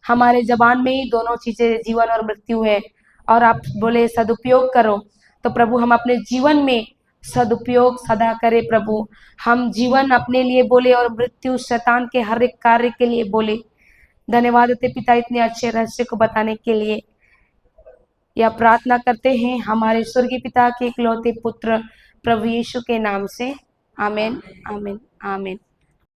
हमारे जबान में ही दोनों चीजें जीवन और मृत्यु है और आप बोले सदुपयोग करो। तो प्रभु हम अपने जीवन में सदुपयोग सदा करें प्रभु। हम जीवन अपने लिए बोले और मृत्यु शैतान के हर एक कार्य के लिए बोले। धन्यवाद देते पिता इतने अच्छे रहस्य को बताने के लिए। यह प्रार्थना करते हैं हमारे स्वर्गीय पिता के इकलौते पुत्र प्रभु यीशु के नाम से। आमीन आमीन आमीन।